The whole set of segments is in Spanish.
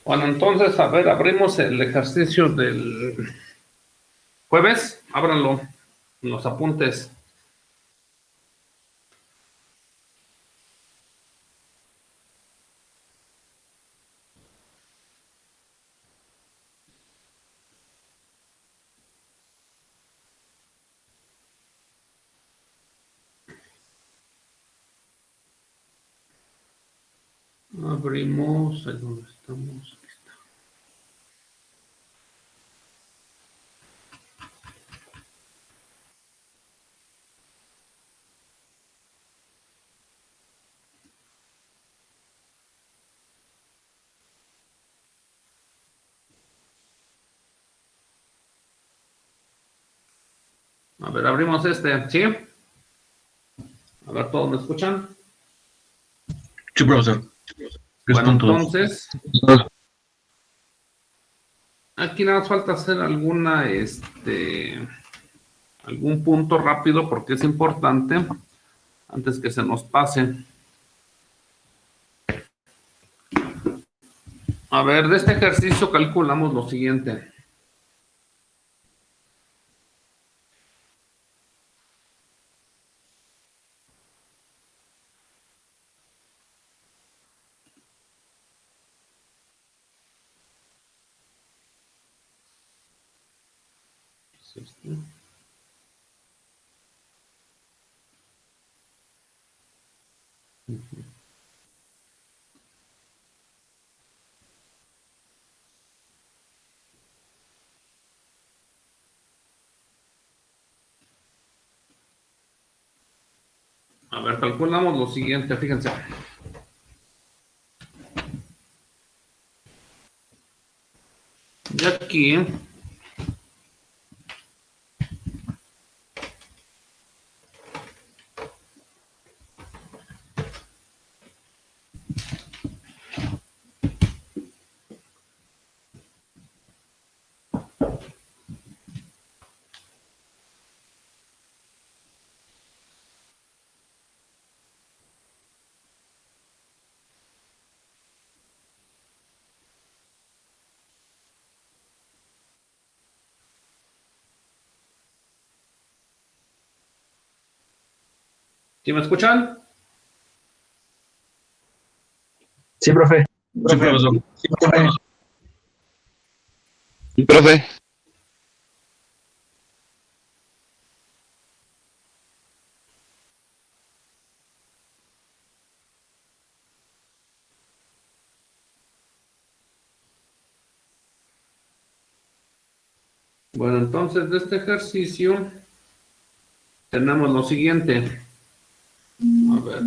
Bueno, entonces, a ver, abrimos el ejercicio del jueves. Ábranlo en los apuntes. Abrimos, ahí donde estamos. Aquí está. A ver, abrimos este, ¿sí? A ver, ¿todos me escuchan? Sí, profesor. Bueno, entonces, aquí nada más falta hacer algún punto rápido porque es importante antes que se nos pase. A ver, de este ejercicio calculamos lo siguiente. A ver, calculamos lo siguiente, fíjense. Y aquí ¿sí me escuchan? Sí, profe. Sí, profesor. Sí, profe. Sí, profe. Bueno, entonces de este ejercicio tenemos lo siguiente. A ver.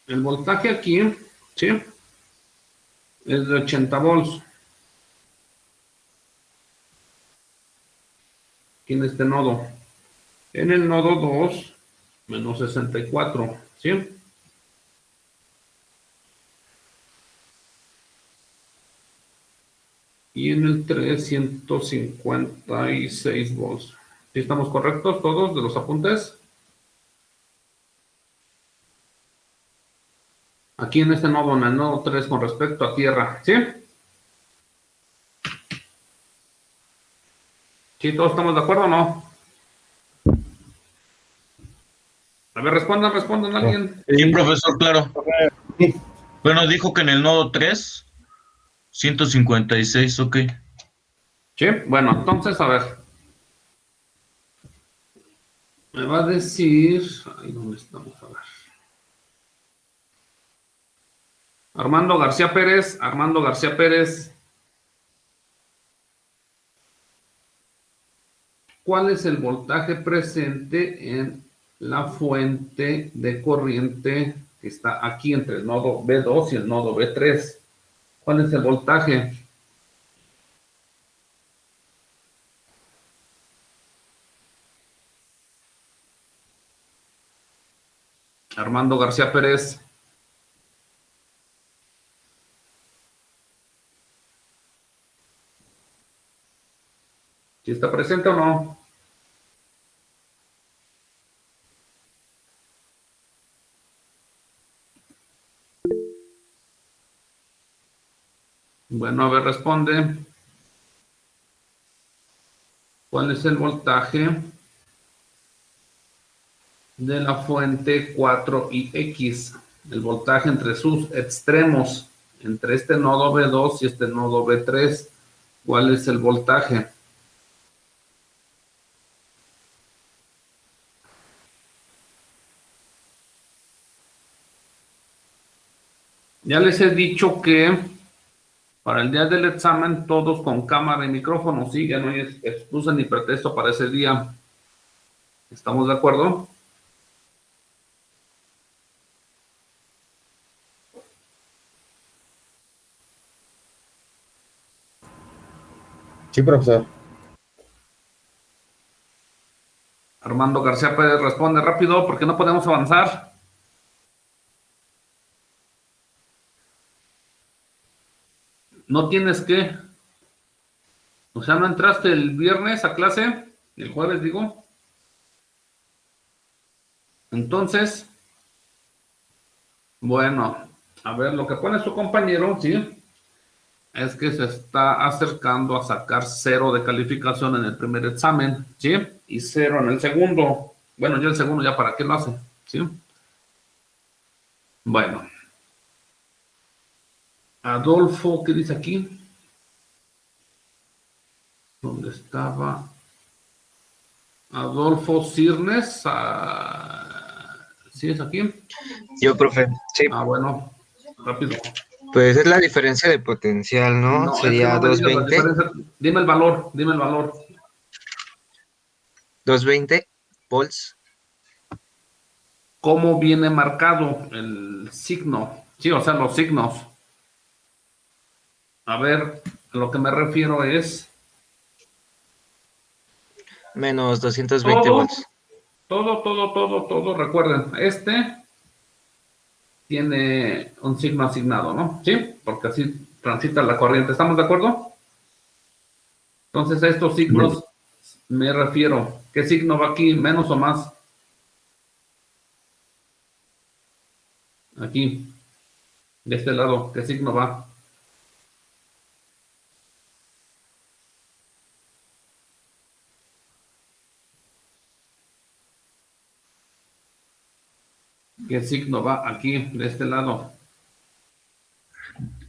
El voltaje aquí, ¿sí? Es de 80 volts. Aquí en este nodo. En el nodo 2, menos 64, ¿sí? Y en el 3, 156 volts. ¿Sí estamos correctos todos de los apuntes? Aquí en este nodo, en el nodo 3 con respecto a tierra, ¿sí? ¿Sí todos estamos de acuerdo o no? A ver, respondan alguien. Sí, profesor, claro. Sí. Bueno, dijo que en el nodo 3, 156, ok. Sí, bueno, entonces, a ver. Me va a decir... Ahí dónde estamos, a ver. Armando García Pérez. ¿Cuál es el voltaje presente en la fuente de corriente que está aquí entre el nodo B2 y el nodo B3? ¿Cuál es el voltaje? Armando García Pérez. ¿Sí está presente o no? Bueno, a ver, responde. ¿Cuál es el voltaje de la fuente 4 y X? El voltaje entre sus extremos, entre este nodo B2 y este nodo B3. ¿Cuál es el voltaje? Ya les he dicho que para el día del examen todos con cámara y micrófono, sí, ya no hay excusa ni pretexto para ese día. ¿Estamos de acuerdo? Sí, profesor. Armando García Pérez responde rápido porque no podemos avanzar. No tienes que. O sea, no entraste el viernes a clase, el jueves digo. Entonces, bueno, a ver, lo que pone su compañero, sí, es que se está acercando a sacar 0 de calificación en el primer examen, ¿sí? Y 0 en el segundo. Bueno, ya el segundo, ¿ya para qué lo hace? ¿Sí? Bueno. Adolfo, ¿qué dice aquí? ¿Dónde estaba? Adolfo Cirnes. ¿Sí es aquí? Yo, profe, sí, Bueno, rápido. pues es la diferencia de potencial, ¿no? No, es que Sería no me digas la 220, diferencia. Dime el valor, dime el valor. 220 volts. ¿Cómo viene marcado el signo? Sí, o sea, los signos. A ver, a lo que me refiero es Menos 220 volts. todo. Recuerden, este tiene un signo asignado, ¿no? Sí, porque así transita la corriente. ¿Estamos de acuerdo? Entonces, a estos signos me refiero. ¿Qué signo va aquí? ¿Menos o más? Aquí, de este lado, ¿qué signo va? ¿Qué signo va aquí, de este lado?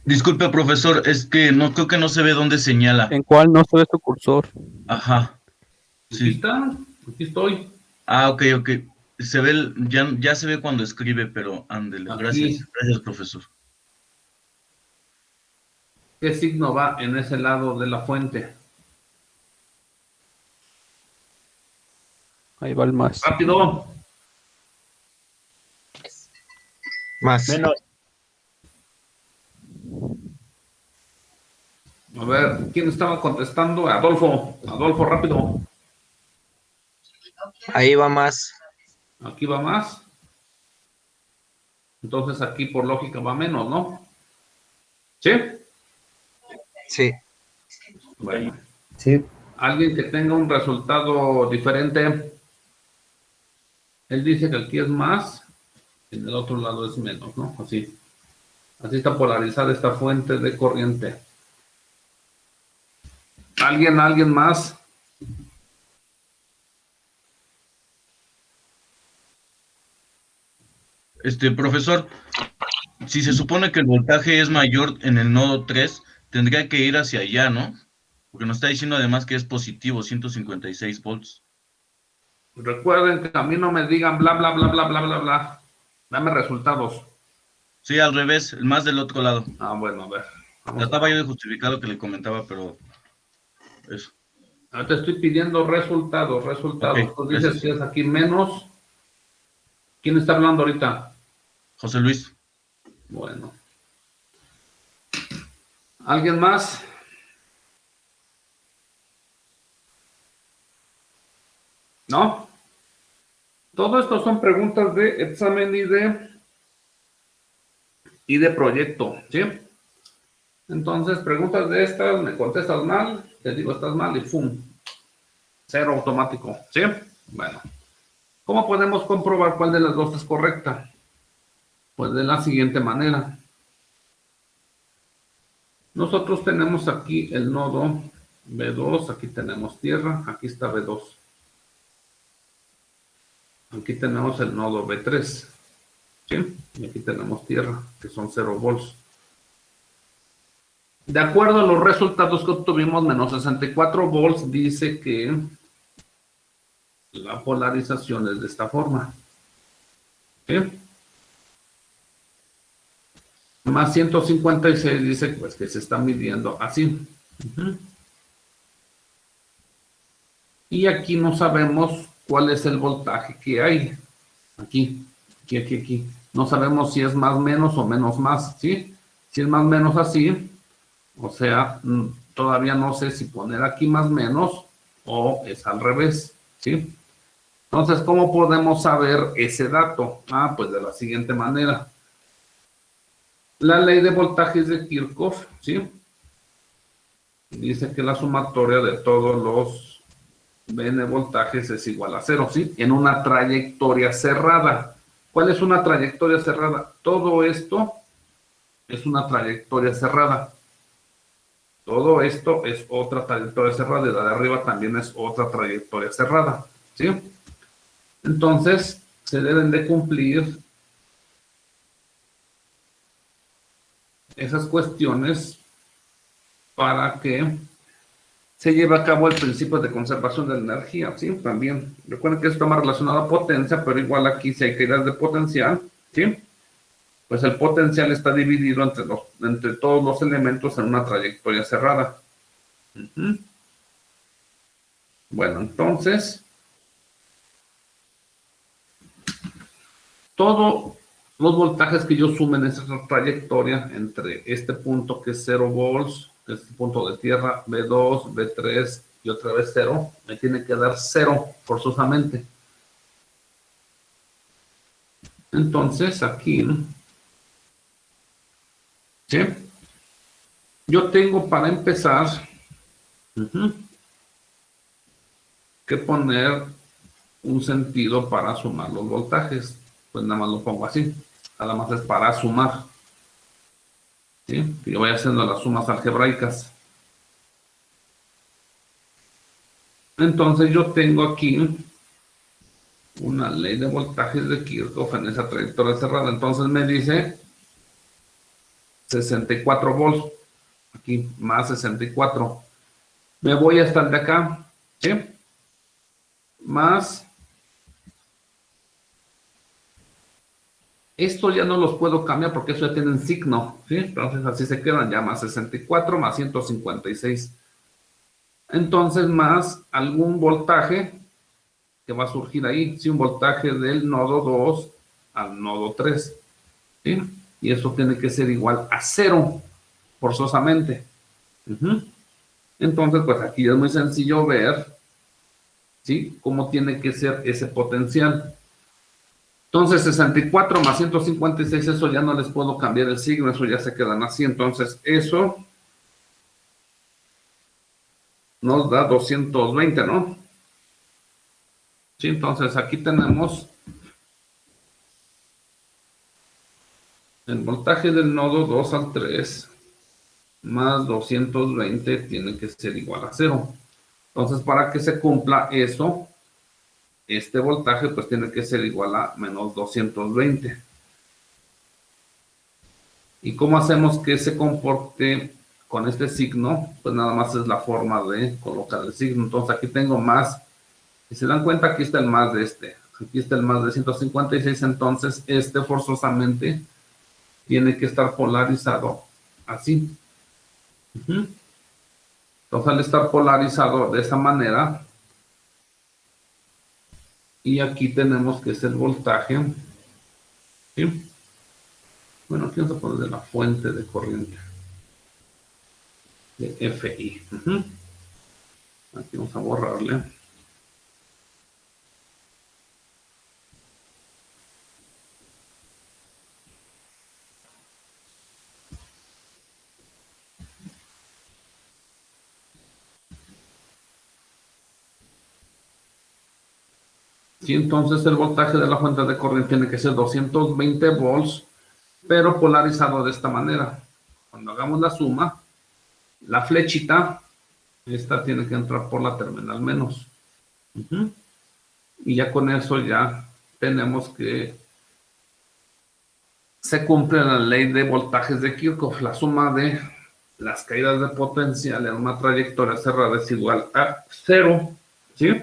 Disculpe, profesor, es que no creo que no se ve dónde señala. ¿En cuál no se ve su cursor? Ajá. Aquí Sí. está, aquí estoy. Ok. Se ve, ya se ve cuando escribe, pero ándele. Aquí. Gracias, profesor. ¿Qué signo va en ese lado de la fuente? Ahí va el más. Rápido. Más. Menos. A ver, ¿quién estaba contestando? Adolfo, rápido. Ahí va más. Aquí va más. Entonces aquí por lógica va menos, ¿no? ¿Sí? Sí. Bueno. Sí. Alguien que tenga un resultado diferente. Él dice que aquí es más, en el otro lado es menos, ¿no? Así. Así está polarizada esta fuente de corriente. ¿Alguien más? Profesor, si se supone que el voltaje es mayor en el nodo 3, tendría que ir hacia allá, ¿no? Porque nos está diciendo además que es positivo, 156 volts. Recuerden que a mí no me digan bla, bla, bla, bla, bla, bla, bla. Dame resultados. Sí, al revés, más del otro lado. Bueno, a ver. Trataba yo de justificar lo que le comentaba, pero eso. Ahora te estoy pidiendo resultados. Ok, Tú dices gracias. que es aquí menos. ¿Quién está hablando ahorita? José Luis. Bueno. ¿Alguien más? ¿No? Todo esto son preguntas de examen y de proyecto, ¿sí? Entonces, preguntas de estas, me contestas mal, te digo estás mal y ¡pum! 0 automático, ¿sí? Bueno. ¿Cómo podemos comprobar cuál de las dos es correcta? Pues de la siguiente manera. Nosotros tenemos aquí el nodo B2, aquí tenemos tierra, aquí está B2. Aquí tenemos el nodo B3, ¿sí? Y aquí tenemos tierra, que son 0 volts. De acuerdo a los resultados que obtuvimos, menos 64 volts dice que la polarización es de esta forma, ¿sí? Más 156 dice pues que se está midiendo así. Y aquí no sabemos cuál es el voltaje que hay. Aquí. No sabemos si es más menos o menos más, ¿sí? Si es más menos así, o sea, todavía no sé si poner aquí más menos o es al revés, ¿sí? Entonces, ¿cómo podemos saber ese dato? Pues de la siguiente manera. La ley de voltajes de Kirchhoff, ¿sí? Dice que la sumatoria de todos los Vn voltajes es igual a 0, ¿sí? En una trayectoria cerrada. ¿Cuál es una trayectoria cerrada? Todo esto es una trayectoria cerrada. Todo esto es otra trayectoria cerrada y la de arriba también es otra trayectoria cerrada, ¿sí? Entonces, se deben de cumplir esas cuestiones para que se lleve a cabo el principio de conservación de la energía, ¿sí? También, recuerden que esto está más relacionado a potencia, pero igual aquí si hay caídas de potencial, ¿sí? Pues el potencial está dividido entre todos los elementos en una trayectoria cerrada. Bueno, entonces, todos los voltajes que yo sume en esa trayectoria entre este punto que es 0 volts, que es el punto de tierra, B2, B3 y otra vez 0, me tiene que dar 0 forzosamente. Entonces, aquí, ¿sí? Yo tengo para empezar que poner un sentido para sumar los voltajes. Pues nada más lo pongo así. Nada más es para sumar. ¿Sí? Yo voy haciendo las sumas algebraicas. Entonces yo tengo aquí una ley de voltajes de Kirchhoff en esa trayectoria cerrada. Entonces me dice 64 volts. Aquí más 64. Me voy hasta el de acá. ¿Sí? Más. Esto ya no los puedo cambiar porque eso ya tienen signo, ¿sí? Entonces así se quedan ya más 64 más 156. Entonces más algún voltaje que va a surgir ahí, ¿sí? Un voltaje del nodo 2 al nodo 3, ¿sí? Y eso tiene que ser igual a 0, forzosamente. Entonces, pues aquí es muy sencillo ver, ¿sí? Cómo tiene que ser ese potencial. Entonces, 64 más 156, eso ya no les puedo cambiar el signo, eso ya se quedan así. Entonces, eso nos da 220, ¿no? Sí, entonces aquí tenemos el voltaje del nodo 2 al 3 más 220 tiene que ser igual a 0. Entonces, para que se cumpla eso, este voltaje pues tiene que ser igual a menos 220. ¿Y cómo hacemos que se comporte con este signo? Pues nada más es la forma de colocar el signo. Entonces aquí tengo más. Si se dan cuenta, aquí está el más de este. Aquí está el más de 156. Entonces este forzosamente tiene que estar polarizado así. Entonces al estar polarizado de esta manera, y aquí tenemos que es el voltaje, ¿sí? Bueno, aquí vamos a poner de la fuente de corriente, de FI. Aquí vamos a borrarle. Sí, entonces el voltaje de la fuente de corriente tiene que ser 220 volts, pero polarizado de esta manera. Cuando hagamos la suma, la flechita, esta tiene que entrar por la terminal menos. Y ya con eso ya tenemos que se cumple la ley de voltajes de Kirchhoff. La suma de las caídas de potencial en una trayectoria cerrada es igual a 0, ¿sí?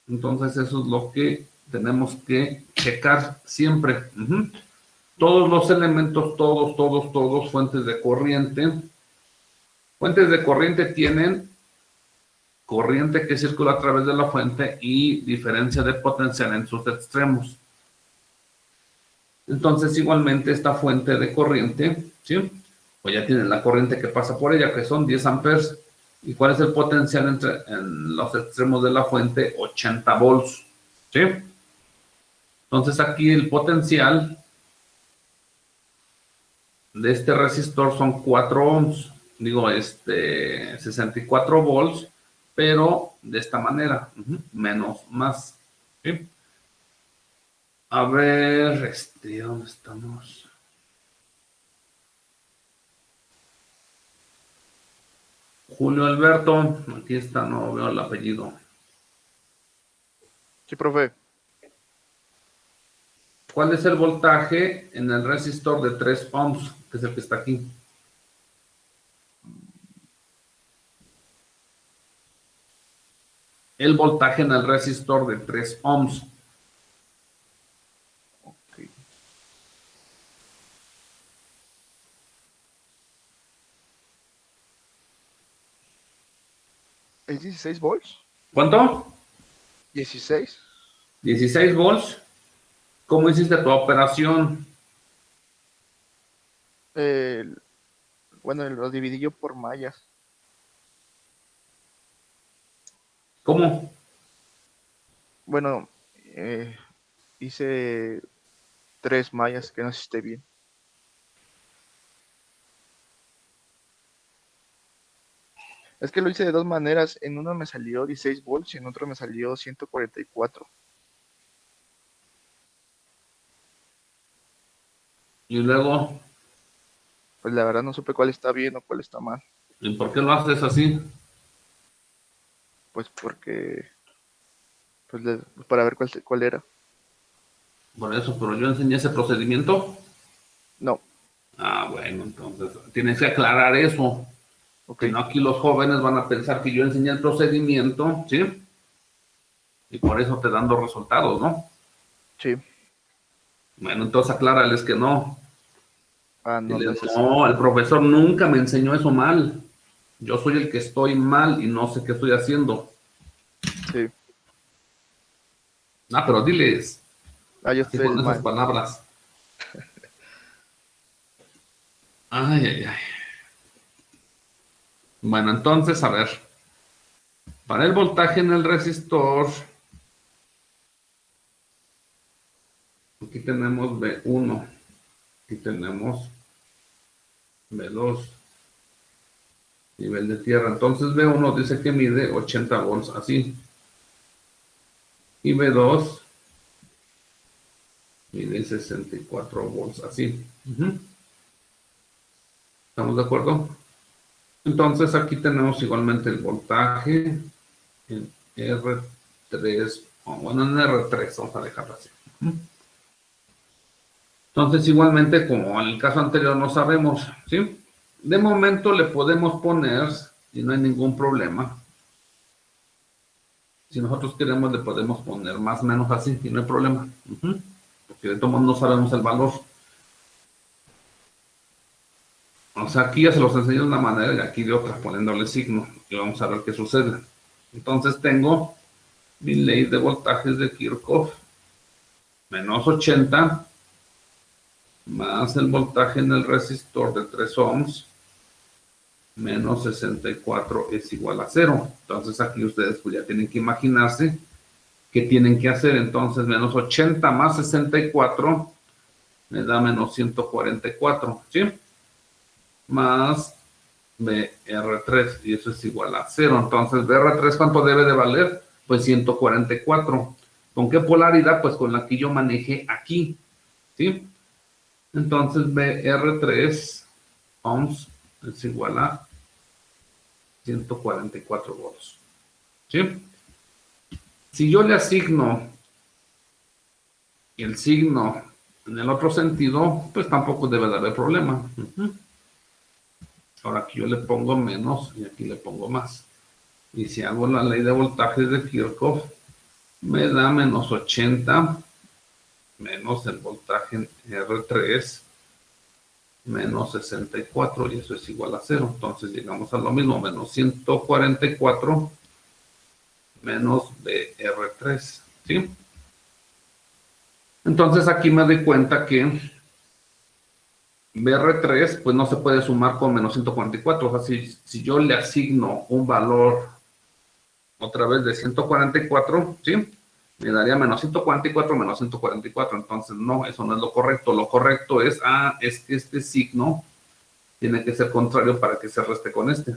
Entonces eso es lo que tenemos que checar siempre. Todos los elementos, todos, fuentes de corriente. Fuentes de corriente tienen corriente que circula a través de la fuente y diferencia de potencial en sus extremos. Entonces, igualmente, esta fuente de corriente, ¿sí? Pues ya tiene la corriente que pasa por ella, que son 10 amperes. ¿Y cuál es el potencial en los extremos de la fuente? 80 volts, ¿sí? Entonces, aquí el potencial de este resistor son 4 ohms. Digo, 64 volts, pero de esta manera, menos, más, ¿sí? A ver, ¿dónde estamos? Julio Alberto, aquí está, no veo el apellido. Sí, profe. ¿Cuál es el voltaje en el resistor de 3 ohms, que es el que está aquí? El voltaje en el resistor de 3 ohms. ¿Es 16 volts? ¿Cuánto? 16. 16 volts. ¿Cómo hiciste tu operación? Bueno, lo dividí yo por mallas. ¿Cómo? Bueno, hice 3 mallas, que no sé si esté bien. Es que lo hice de dos maneras. En uno me salió 16 volts y en otro me salió 144. Y luego, Pues la verdad no supe cuál está bien o cuál está mal. ¿y por qué lo haces así? Pues porque... Pues para ver cuál era. Por eso, pero yo enseñé ese procedimiento. No. Ah, bueno, entonces tienes que aclarar eso. Ok. Si no, aquí los jóvenes van a pensar que yo enseñé el procedimiento, ¿sí? Y por eso te dan los resultados, ¿no? Sí. Bueno, entonces aclárales que no. No, Diles, no es así. no, el profesor nunca me enseñó eso mal. Yo soy el que estoy mal y no sé qué estoy haciendo. Sí. Ah, pero diles. Yo Así estoy con esas mal. palabras. Ay. Bueno, entonces, a ver. Para el voltaje en el resistor, aquí tenemos V1. Aquí tenemos V2. Nivel de tierra. Entonces V1 dice que mide 80 volts, así. Y V2 mide 64 volts, así. ¿Estamos de acuerdo? Entonces aquí tenemos igualmente el voltaje en R3, bueno, en R3, vamos a dejarlo así. Entonces igualmente, como en el caso anterior no sabemos, ¿sí? De momento le podemos poner, y no hay ningún problema. Si nosotros queremos le podemos poner más o menos así, y no hay problema. Porque de todos modos no sabemos el valor. O sea, aquí ya se los enseño de una manera y aquí de otra, poniéndole signo. Y vamos a ver qué sucede. Entonces tengo mi ley de voltajes de Kirchhoff. Menos 80. Más el voltaje en el resistor de 3 ohms. Menos 64 es igual a 0. Entonces aquí ustedes pues ya tienen que imaginarse qué tienen que hacer. Entonces menos 80 más 64 me da menos 144. ¿Sí? Más BR3 y eso es igual a 0. Entonces, BR3, ¿cuánto debe de valer? Pues 144. ¿Con qué polaridad? Pues con la que yo manejé aquí, ¿sí? Entonces, BR3 ohms es igual a 144 volts. ¿Sí? Si yo le asigno el signo en el otro sentido, pues tampoco debe de haber problema. Ahora aquí yo le pongo menos y aquí le pongo más. Y si hago la ley de voltajes de Kirchhoff, me da menos 80 menos el voltaje en R3 menos 64 y eso es igual a 0. Entonces llegamos a lo mismo, menos 144 menos BR3. ¿Sí? Entonces aquí me doy cuenta que BR3 pues no se puede sumar con menos 144. O sea, si yo le asigno un valor otra vez de 144, ¿sí? Me daría menos 144 menos 144. Entonces no, eso no es lo correcto. Lo correcto es, es que este signo tiene que ser contrario para que se reste con este.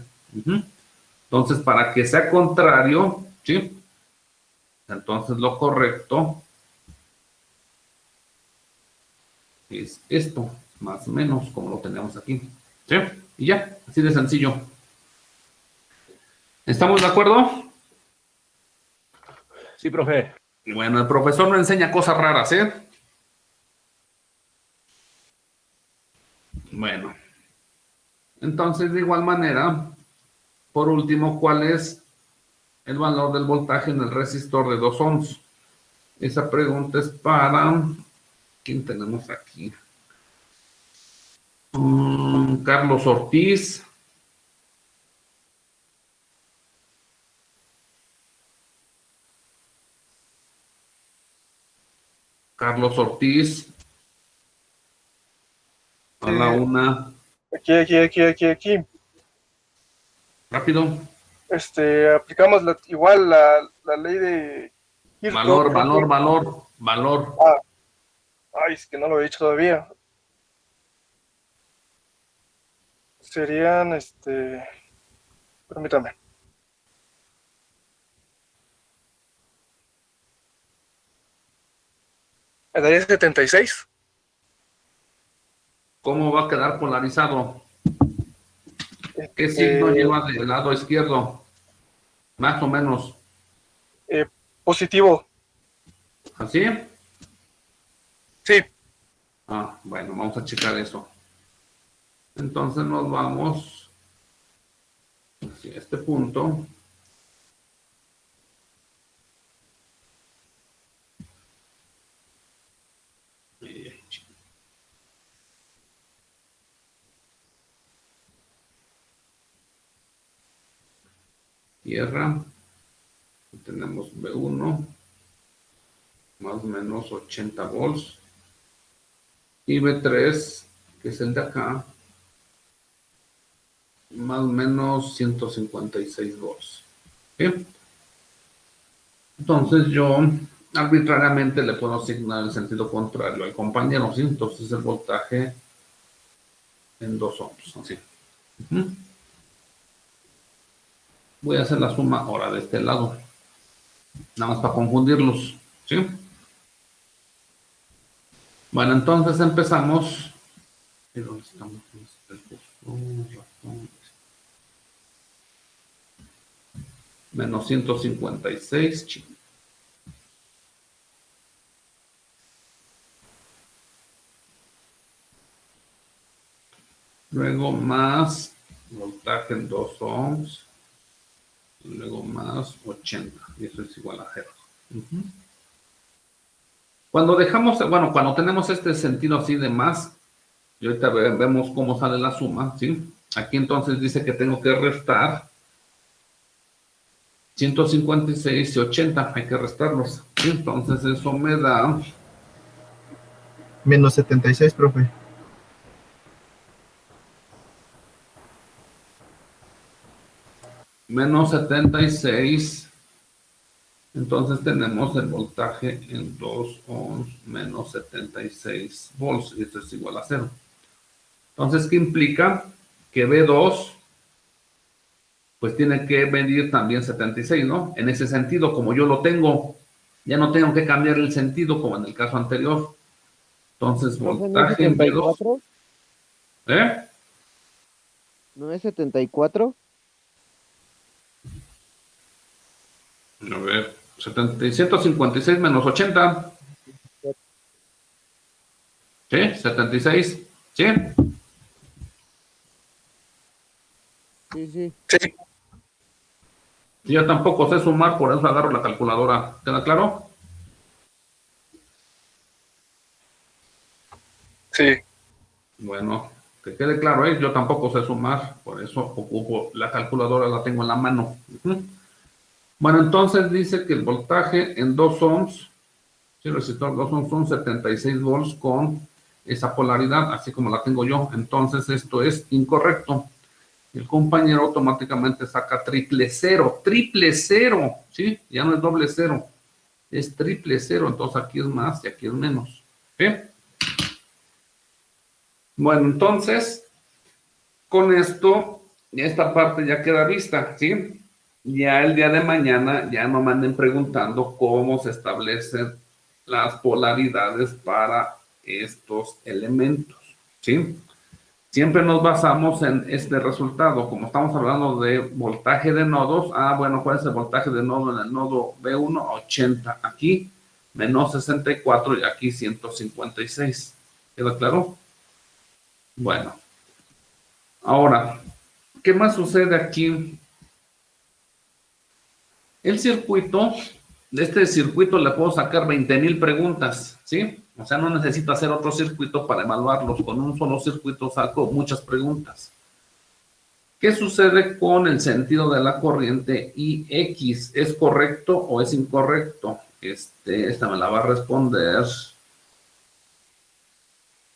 Entonces, para que sea contrario, ¿sí? Entonces lo correcto es esto, más o menos, como lo tenemos aquí. ¿Sí? Y ya, así de sencillo. ¿Estamos de acuerdo? Sí, profe. Y bueno, el profesor no enseña cosas raras, ¿eh? Bueno. Entonces, de igual manera, por último, ¿cuál es el valor del voltaje en el resistor de 2 ohms? Esa pregunta es para... ¿Quién tenemos aquí? Carlos Ortiz. Carlos Ortiz. A la una. Aquí. Rápido. Aplicamos igual la ley de Kirchhoff. Valor. Ay, es que no lo he dicho todavía. Serían, permítame. Me daría 76. ¿Cómo va a quedar polarizado? ¿Qué signo lleva del lado izquierdo? Más o menos. Positivo. ¿Así? Sí. Bueno, vamos a checar eso. Entonces nos vamos hacia este punto. Tierra. Tenemos B1. Más o menos 80 volts. Y B3, que es el de acá, más o menos 156 volts. ¿Sí? Entonces yo arbitrariamente le puedo asignar el sentido contrario al compañero, ¿sí? Entonces el voltaje en 2 ohms, así. Voy a hacer la suma ahora de este lado, nada más para confundirlos, ¿sí? Bueno, entonces empezamos. ¿Dónde estamos? Menos 156. Luego más voltaje en 2 ohms. Luego más 80. Y eso es igual a 0. Cuando dejamos, bueno, cuando tenemos este sentido así de más, y ahorita vemos cómo sale la suma, ¿sí? Aquí entonces dice que tengo que restar 156 y 80, hay que restarlos. ¿Sí? Entonces eso me da... Menos 76, profe. Menos 76. Entonces tenemos el voltaje en 2 ohms menos 76 volts, y esto es igual a 0. Entonces, ¿qué implica? Que B2, pues tiene que medir también 76, ¿no? En ese sentido, como yo lo tengo, ya no tengo que cambiar el sentido como en el caso anterior. Entonces, voltaje en B2. ¿No es 74? A ver, 156 menos 80. ¿Sí? 76. ¿Sí? Sí. Yo tampoco sé sumar, por eso agarro la calculadora. ¿Queda claro? Sí. Bueno, que quede claro, yo tampoco sé sumar, por eso ocupo la calculadora, la tengo en la mano. Bueno, entonces dice que el voltaje en 2 ohms, si el resistor 2 ohms son 76 volts con esa polaridad, así como la tengo yo. Entonces esto es incorrecto. El compañero automáticamente saca triple cero, ¿sí? Ya no es doble cero, es triple cero, entonces aquí es más y aquí es menos. ¿Sí? Bueno, entonces, con esto, esta parte ya queda vista, ¿sí? Ya el día de mañana ya no me anden preguntando cómo se establecen las polaridades para estos elementos, ¿sí? Siempre nos basamos en este resultado. Como estamos hablando de voltaje de nodos, bueno, ¿cuál es el voltaje de nodo en el nodo B1? 80 aquí, menos 64 y aquí 156. ¿Queda claro? Bueno, ahora, ¿qué más sucede aquí? El circuito, de este circuito le puedo sacar 20,000 preguntas, ¿sí? O sea, no necesito hacer otro circuito para evaluarlos. Con un solo circuito saco muchas preguntas. ¿Qué sucede con el sentido de la corriente IX? ¿Es correcto o es incorrecto? Esta me la va a responder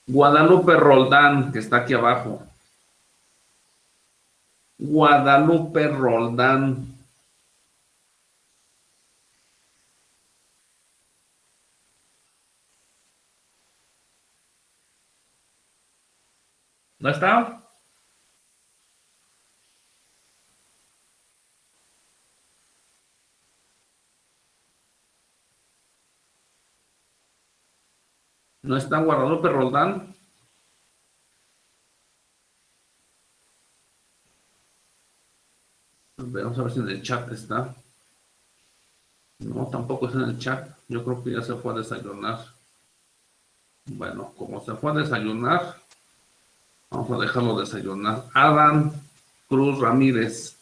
Guadalupe Roldán, que está aquí abajo. Guadalupe Roldán. ¿No está? ¿No está Guadalupe Roldán? Vamos a ver si en el chat está. No, tampoco está en el chat. Yo creo que ya se fue a desayunar. Bueno, como se fue a desayunar, vamos a dejarlo desayunar. Adam Cruz Ramírez.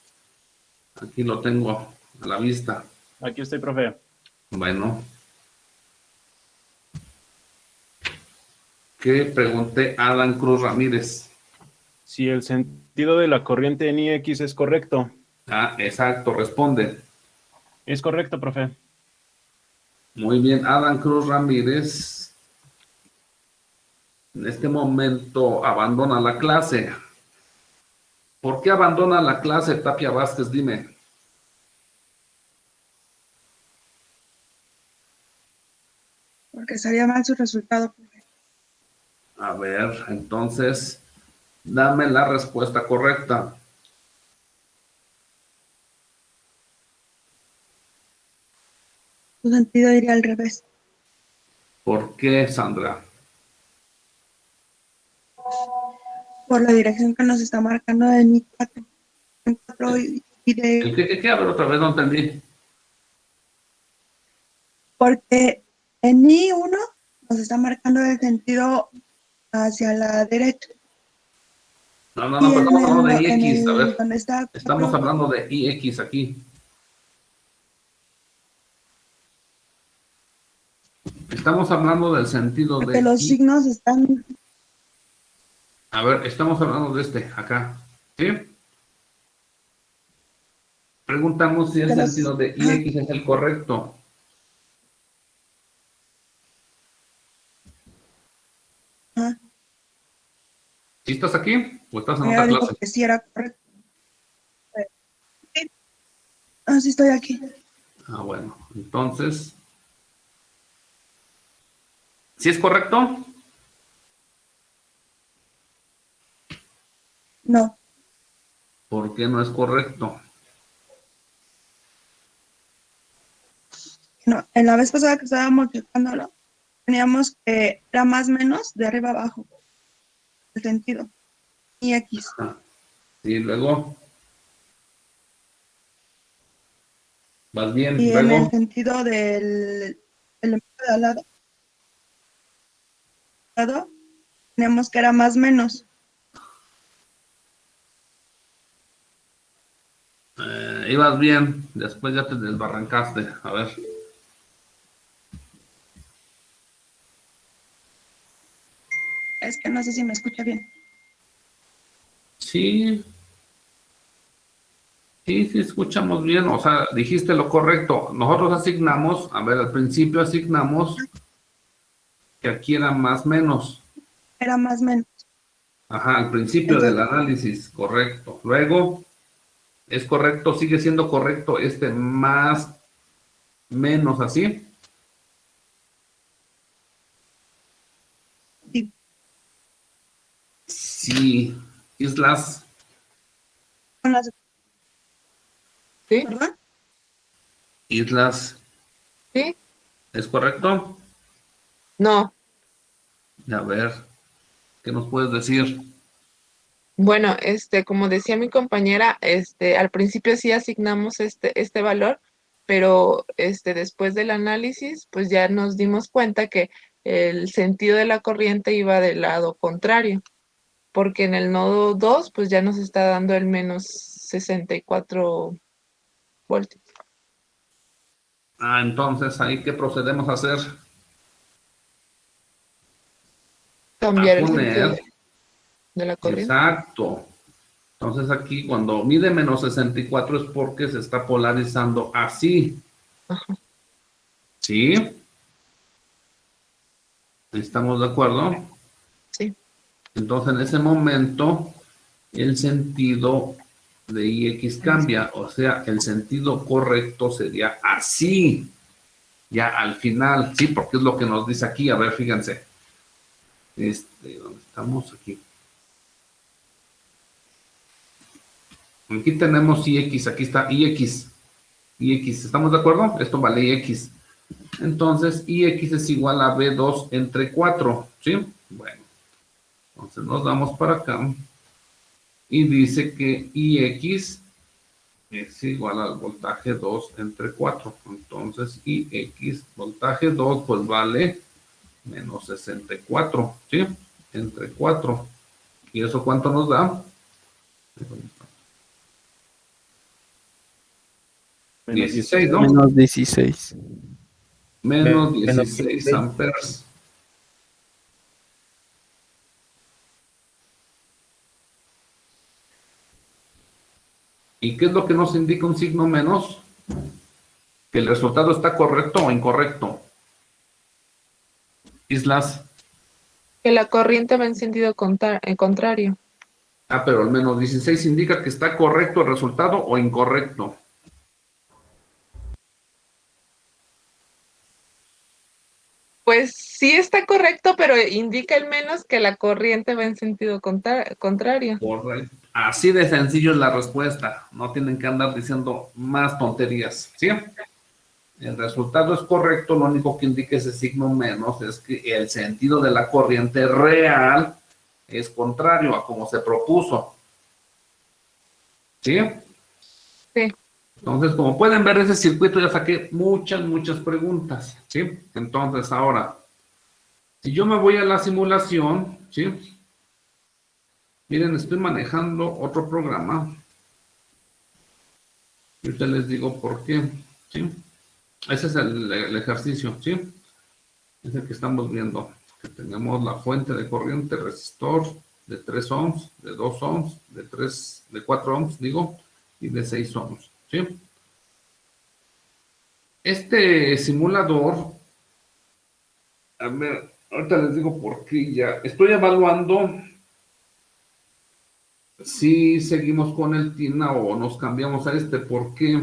Aquí lo tengo a la vista. Aquí estoy, profe. Bueno. ¿Qué pregunté Adam Cruz Ramírez? Si el sentido de la corriente en IX es correcto. Exacto, responde. Es correcto, profe. Muy bien, Adam Cruz Ramírez en este momento abandona la clase. ¿Por qué abandona la clase, Tapia Vázquez? Dime. Porque salía mal su resultado, profe. A ver, entonces, dame la respuesta correcta. Su sentido iría al revés. ¿Por qué, Sandra? Por la dirección que nos está marcando de mi 4. Y de... ¿Qué? A ver, otra vez no entendí. Porque en I1 nos está marcando el sentido hacia la derecha. No, pero estamos hablando de IX, a ver. Donde está, Estamos hablando de IX aquí. Estamos hablando del sentido de... Porque los signos están... A ver, estamos hablando de acá. ¿Sí? Preguntamos si el sentido de IX es el correcto. ¿Sí estás aquí o estás en otra clase? Que sí era correcto. Sí estoy aquí. Bueno, entonces... ¿Sí es correcto? No. ¿Por qué no es correcto? No, en la vez pasada que estábamos checándolo, teníamos que era más o menos de arriba abajo. El sentido. Y X. Y luego... Vas bien. Y en Luego, el sentido del elemento de al lado, tenemos que era más menos. ibas bien. Después ya te desbarrancaste. A ver. Es que no sé si me escucha bien. Sí, sí, escuchamos bien. O sea, dijiste lo correcto. Nosotros asignamos, a ver, al principio asignamos que aquí era más menos. Era más menos. Ajá, al principio del análisis, correcto. Luego, es correcto, sigue siendo correcto este más menos así. Sí. Sí, Islas, Con las, ¿Sí? ¿verdad? Islas, ¿Sí? ¿es correcto? No. A ver, ¿qué nos puedes decir? Bueno, como decía mi compañera, al principio sí asignamos este valor, pero después del análisis, pues ya nos dimos cuenta que el sentido de la corriente iba del lado contrario, porque en el nodo 2, pues ya nos está dando el menos 64 voltios. Ah, entonces, ¿ahí qué procedemos a hacer? Cambiar A el poner, sentido de la corriente. exacto. Entonces aquí cuando mide menos 64 es porque se está polarizando así. Ajá. ¿Sí? ¿Estamos de acuerdo? Sí. Entonces en ese momento el sentido de IX cambia, o sea, el sentido correcto sería así, ya al final, sí, porque es lo que nos dice aquí, a ver, fíjense. ¿Dónde estamos? Aquí. Aquí tenemos IX, aquí está IX. IX, ¿estamos de acuerdo? Esto vale IX. Entonces, IX es igual a B2 entre 4, ¿sí? Bueno, entonces nos damos para acá y dice que IX es igual al voltaje 2 entre 4. Entonces, IX, voltaje 2, pues vale menos 64, ¿sí? Entre 4. ¿Y eso cuánto nos da? 16, ¿no? Menos 16. Menos Menos 16 amperes. ¿Y qué es lo que nos indica un signo menos? Que el resultado está correcto o incorrecto. Islas. Que la corriente va en sentido contrario. Ah, pero el menos 16 indica que está correcto el resultado o incorrecto. Pues sí está correcto, pero indica el menos que la corriente va en sentido contrario. Correcto. Así de sencillo es la respuesta. No tienen que andar diciendo más tonterías. ¿Sí? El resultado es correcto. Lo único que indica ese signo menos es que el sentido de la corriente real es contrario a como se propuso. ¿Sí? Sí. Entonces, como pueden ver, ese circuito ya saqué muchas preguntas, ¿sí? Entonces, ahora, si yo me voy a la simulación, ¿sí? Miren, estoy manejando otro programa. Y ahorita les digo por qué, ¿sí? Ese es el ejercicio, ¿sí? Es el que estamos viendo. Que tenemos la fuente de corriente, resistor de 3 ohms, de 2 ohms, de 4 ohms, digo, y de 6 ohms. ¿Sí? Este simulador, a ver, ahorita les digo por qué ya. Estoy evaluando si seguimos con el TINA o nos cambiamos a este. ¿Por qué?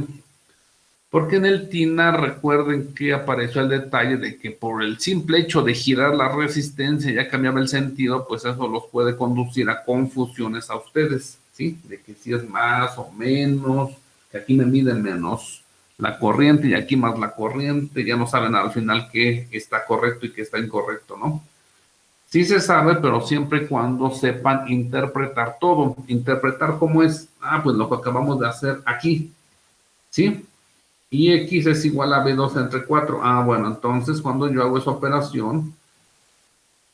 Porque en el TINA recuerden que apareció el detalle de que por el simple hecho de girar la resistencia ya cambiaba el sentido, pues eso los puede conducir a confusiones a ustedes, ¿sí? De que si es más o menos, que aquí me miden menos la corriente y aquí más la corriente, ya no saben al final qué está correcto y qué está incorrecto, ¿no? Sí se sabe, pero siempre y cuando sepan interpretar todo. ¿Interpretar cómo es? Ah, pues lo que acabamos de hacer aquí, ¿sí? IX es igual a B2 entre 4. Ah, bueno, entonces cuando yo hago esa operación,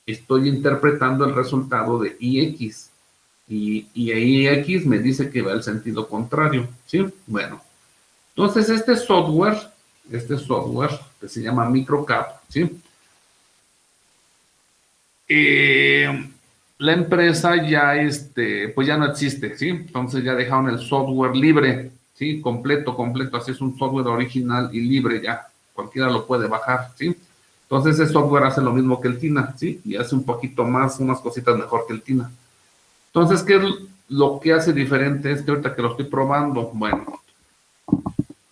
estoy interpretando el resultado de IX. Y IX me dice que va el sentido contrario, ¿sí? Bueno, entonces este software que se llama MicroCap, ¿sí? La empresa ya, pues ya no existe, ¿sí? Entonces ya dejaron el software libre, ¿sí? Completo, así es un software original y libre ya, cualquiera lo puede bajar, ¿sí? Entonces ese software hace lo mismo que el TINA, ¿sí? Y hace un poquito más, unas cositas mejor que el TINA. Entonces, ¿qué es lo que hace diferente? Es que ahorita que lo estoy probando, bueno,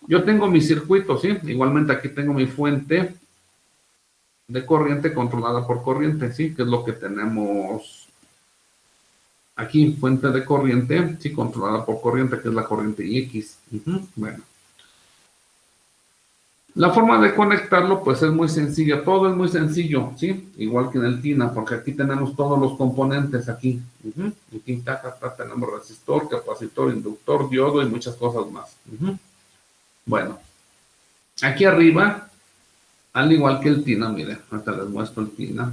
yo tengo mi circuito, ¿sí? Igualmente aquí tengo mi fuente de corriente controlada por corriente, ¿sí? Que es lo que tenemos aquí, fuente de corriente, sí, controlada por corriente, que es la corriente X. Bueno. La forma de conectarlo, pues es muy sencilla, todo es muy sencillo, ¿sí? Igual que en el TINA, porque aquí tenemos todos los componentes aquí. Aquí tenemos resistor, capacitor, inductor, diodo y muchas cosas más. Bueno, aquí arriba, al igual que el TINA, miren, hasta les muestro el TINA.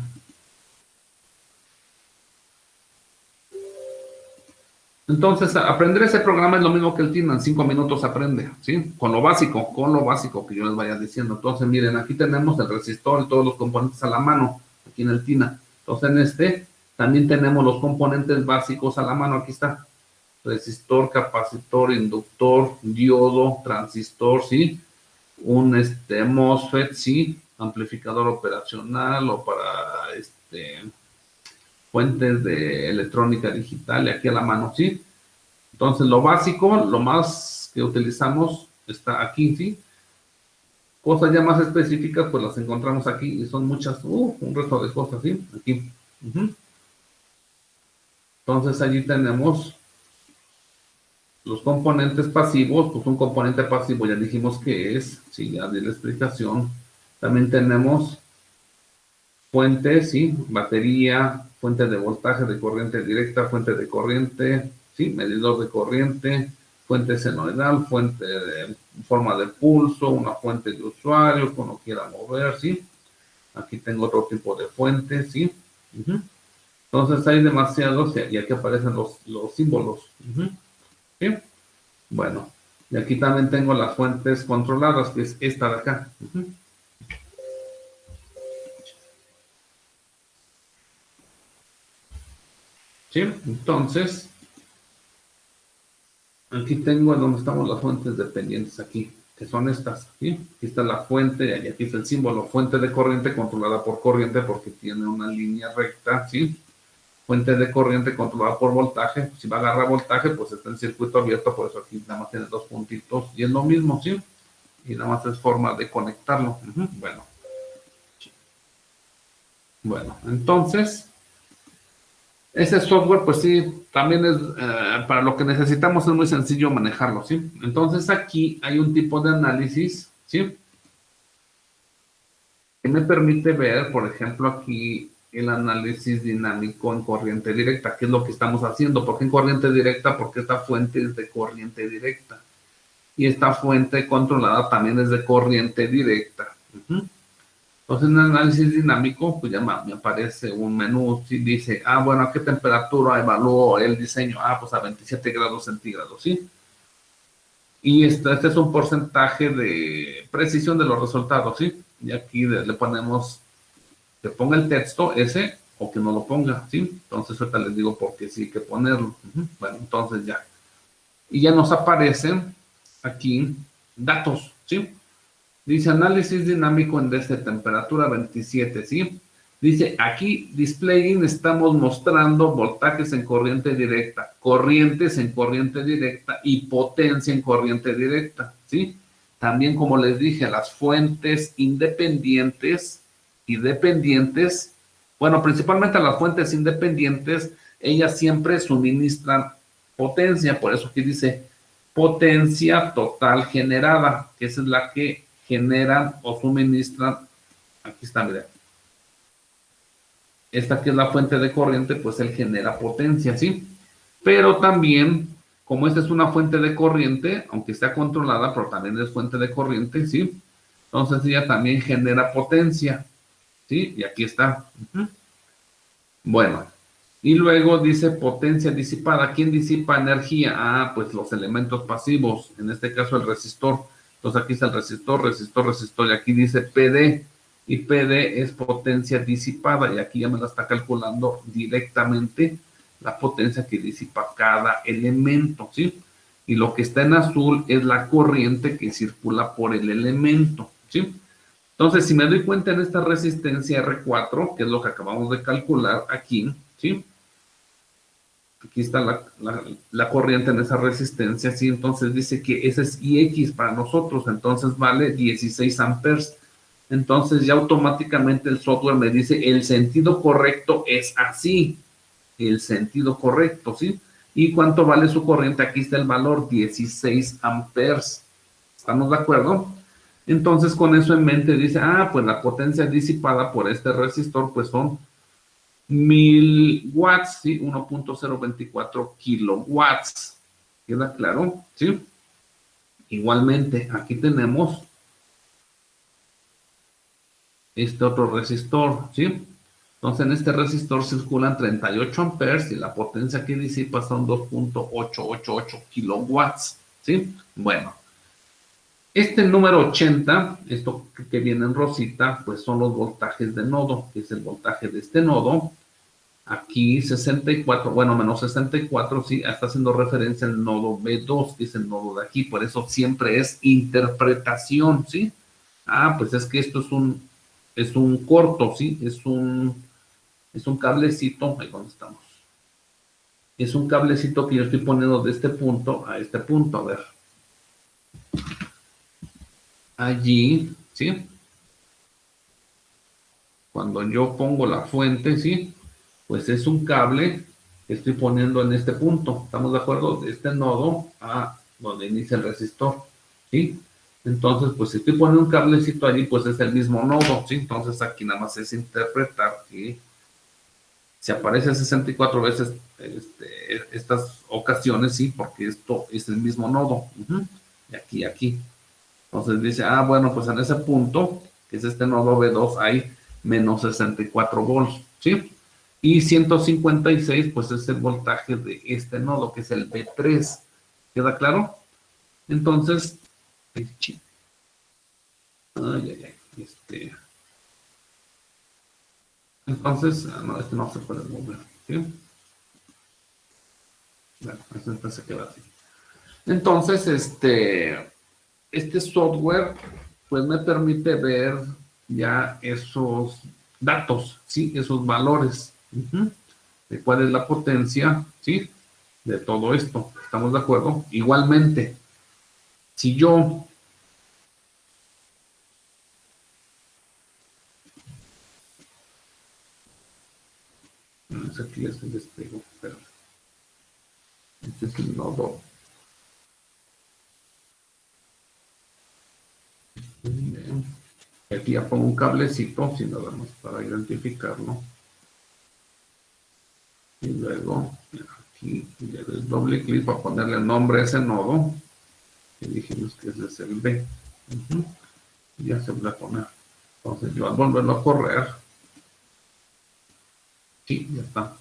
Entonces, aprender ese programa es lo mismo que el TINA, en 5 minutos aprende, ¿sí? Con lo básico que yo les vaya diciendo. Entonces, miren, aquí tenemos el resistor y todos los componentes a la mano, aquí en el TINA. Entonces, en también tenemos los componentes básicos a la mano, aquí está. Resistor, capacitor, inductor, diodo, transistor, ¿sí? Un MOSFET, ¿sí? Amplificador operacional o para, fuentes de electrónica digital y aquí a la mano, ¿sí? Entonces, lo básico, lo más que utilizamos está aquí, ¿sí? Cosas ya más específicas, pues las encontramos aquí y son muchas, un resto de cosas, ¿sí? Aquí. Entonces, allí tenemos los componentes pasivos, pues un componente pasivo ya dijimos que es, sí, ya di la explicación. También tenemos fuentes, ¿sí? Batería, fuente de voltaje, de corriente directa, fuente de corriente, ¿sí? Medidor de corriente, fuente senoidal, fuente de forma de pulso, una fuente de usuario, como quiera mover, ¿sí? Aquí tengo otro tipo de fuente, ¿sí? Entonces hay demasiados y aquí aparecen los símbolos, ¿sí? Bueno, y aquí también tengo las fuentes controladas, que es esta de acá. ¿Sí? Entonces, aquí tengo donde estamos las fuentes dependientes aquí, que son estas, ¿sí? Aquí está la fuente, y aquí está el símbolo, fuente de corriente controlada por corriente, porque tiene una línea recta, ¿sí? Fuente de corriente controlada por voltaje, si va a agarrar voltaje, pues está en circuito abierto, por eso aquí nada más tiene 2 puntitos, y es lo mismo, ¿sí? Y nada más es forma de conectarlo. Bueno, entonces, ese software, pues sí, también es, para lo que necesitamos es muy sencillo manejarlo, ¿sí? Entonces aquí hay un tipo de análisis, ¿sí? Que me permite ver, por ejemplo, aquí el análisis dinámico en corriente directa, que es lo que estamos haciendo. ¿Por qué en corriente directa? Porque esta fuente es de corriente directa. Y esta fuente controlada también es de corriente directa. Entonces, en el análisis dinámico, pues ya me aparece un menú, si dice, bueno, ¿a qué temperatura evalúo el diseño? Pues a 27 grados centígrados, ¿sí? Y este es un porcentaje de precisión de los resultados, ¿sí? Y aquí le ponemos, que ponga el texto ese o que no lo ponga, ¿sí? Entonces, ahorita les digo por qué sí hay que ponerlo. Bueno, entonces ya. Y ya nos aparecen aquí datos, ¿sí? Dice análisis dinámico en desde temperatura 27, ¿sí? Dice aquí, displaying, estamos mostrando voltajes en corriente directa, corrientes en corriente directa y potencia en corriente directa, ¿sí? También, como les dije, las fuentes independientes y dependientes, bueno, principalmente las fuentes independientes, ellas siempre suministran potencia, por eso aquí dice potencia total generada, que esa es la que generan o suministran, aquí está, miren, esta que es la fuente de corriente, pues él genera potencia, ¿sí? Pero también como esta es una fuente de corriente, aunque sea controlada, pero también es fuente de corriente, ¿sí? Entonces ella también genera potencia, ¿sí? Y aquí está. Bueno, y luego dice potencia disipada. ¿Quién disipa energía? Ah, pues los elementos pasivos, en este caso el resistor. Entonces aquí está el resistor, y aquí dice PD, y PD es potencia disipada, y aquí ya me la está calculando directamente la potencia que disipa cada elemento, ¿sí? Y lo que está en azul es la corriente que circula por el elemento, ¿sí? Entonces, si me doy cuenta en esta resistencia R4, que es lo que acabamos de calcular aquí, ¿sí? Aquí está la corriente en esa resistencia, ¿sí? Entonces dice que ese es IX para nosotros, entonces vale 16 amperes. Entonces ya automáticamente el software me dice, el sentido correcto es así, el sentido correcto, ¿sí? ¿Y cuánto vale su corriente? Aquí está el valor, 16 amperes. ¿Estamos de acuerdo? Entonces, con eso en mente dice, ah, pues la potencia disipada por este resistor, pues son 1000 watts, ¿sí? 1.024 kilowatts. ¿Queda claro? ¿Sí? Igualmente, aquí tenemos este otro resistor, ¿sí? Entonces, en este resistor circulan 38 amperes y la potencia que disipa son 2.888 kilowatts, ¿sí? Bueno. Este número 80, esto que viene en rosita, pues son los voltajes de nodo, que es el voltaje de este nodo. Aquí 64, bueno, menos 64, sí, está haciendo referencia al nodo B2, que es el nodo de aquí, por eso siempre es interpretación, ¿sí? Ah, pues es que esto es un corto, ¿sí? Es un cablecito, ahí donde estamos. Es un cablecito que yo estoy poniendo de este punto a este punto, a ver. Allí, ¿sí? Cuando yo pongo la fuente, ¿sí? Pues es un cable que estoy poniendo en este punto, ¿estamos de acuerdo? De este nodo a donde inicia el resistor, ¿sí? Entonces, pues si estoy poniendo un cablecito allí, pues es el mismo nodo, ¿sí? Entonces aquí nada más es interpretar que si aparece 64 veces estas ocasiones, ¿sí? Porque esto es el mismo nodo, y aquí. Entonces dice, ah, bueno, pues en ese punto, que es este nodo B2, hay menos 64 volts, ¿sí? Y 156, pues es el voltaje de este nodo, que es el B3. ¿Queda claro? Entonces, entonces, no, este no se puede mover, ¿sí? Bueno, este se queda así. Entonces, este software pues me permite ver ya esos datos, ¿sí? Esos valores, de cuál es la potencia, ¿sí? De todo esto, ¿estamos de acuerdo? Igualmente, si yo no sé aquí ya se despegó, pero este es el nodo. Aquí ya pongo un cablecito, sin nada más para identificarlo. Y luego, aquí le doy doble clic para ponerle el nombre a ese nodo. Y dijimos que ese es el B. Y ya se va a poner. Entonces yo al volverlo a correr. Sí, ya está.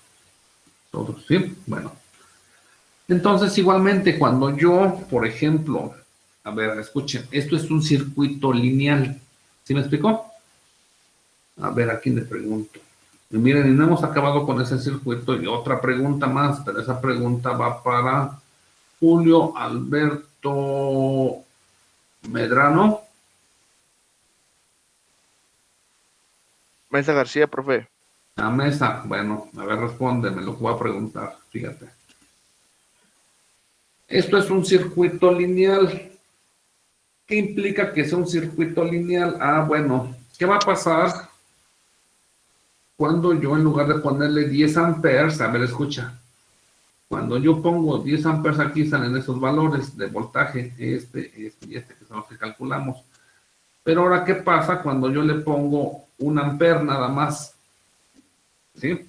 Todo, ¿sí? Bueno. Entonces, igualmente, cuando yo, por ejemplo, a ver, escuchen, esto es un circuito lineal. ¿Sí me explicó? A ver, aquí le pregunto. Y miren, y no hemos acabado con ese circuito. Y otra pregunta más, pero esa pregunta va para Julio Alberto Medrano. Mesa García, profe. A Mesa, bueno, a ver, respóndeme lo que voy a preguntar, fíjate. Esto es un circuito lineal. ¿Qué implica que sea un circuito lineal? Ah, bueno, ¿qué va a pasar cuando yo en lugar de ponerle 10 amperes, a ver, escucha, cuando yo pongo 10 amperes aquí salen esos valores de voltaje, este y este, que son los que calculamos. Pero ahora, ¿qué pasa cuando yo le pongo 1 amper nada más? ¿Sí?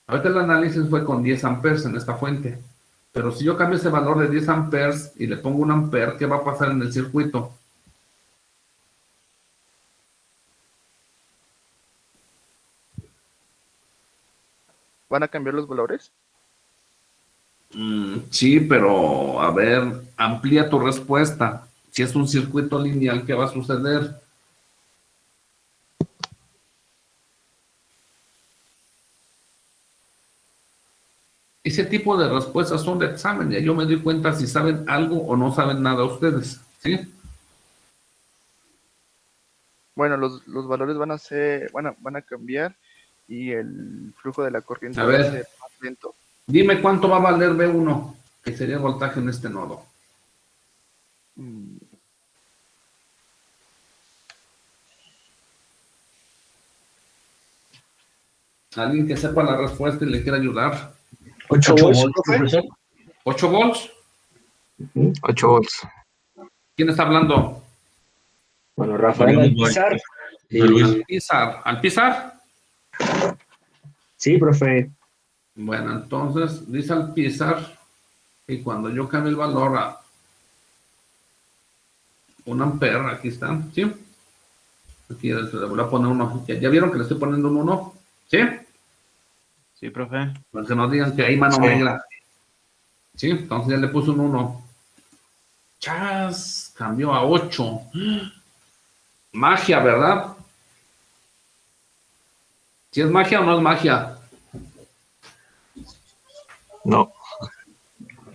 Ahorita el análisis fue con 10 amperes en esta fuente. Pero si yo cambio ese valor de 10 amperes y le pongo un ampere, ¿qué va a pasar en el circuito? ¿Van a cambiar los valores? Sí, pero a ver, amplía tu respuesta. Si es un circuito lineal, ¿qué va a suceder? Ese tipo de respuestas son de examen. Ya yo me doy cuenta si saben algo o no saben nada ustedes. ¿Sí? Bueno, los valores van a ser, van a cambiar y el flujo de la corriente A va a ver. ser más lento. Dime cuánto va a valer B1, que sería el voltaje en este nodo. Mm, Alguien que sepa la respuesta y le quiera ayudar. 8 8 volts, volts, profe. profesor. 8 volts. 8 volts. ¿Quién está hablando? Bueno, Rafael Alpizar. José Luis. Alpizar. ¿Alpizar? Sí, profe. Bueno, entonces dice Alpizar y cuando yo cambie el valor a un ampere, aquí está, ¿sí? Aquí le voy a poner uno. ¿Ya vieron que le estoy poniendo un 1? ¿Sí? Sí, profe. Para que no digan que hay mano Sí. negra. ¿Sí? Entonces ya le puse un 1. ¡Chas! Cambió a 8. Magia, ¿verdad? ¿Si es magia o no es magia? No.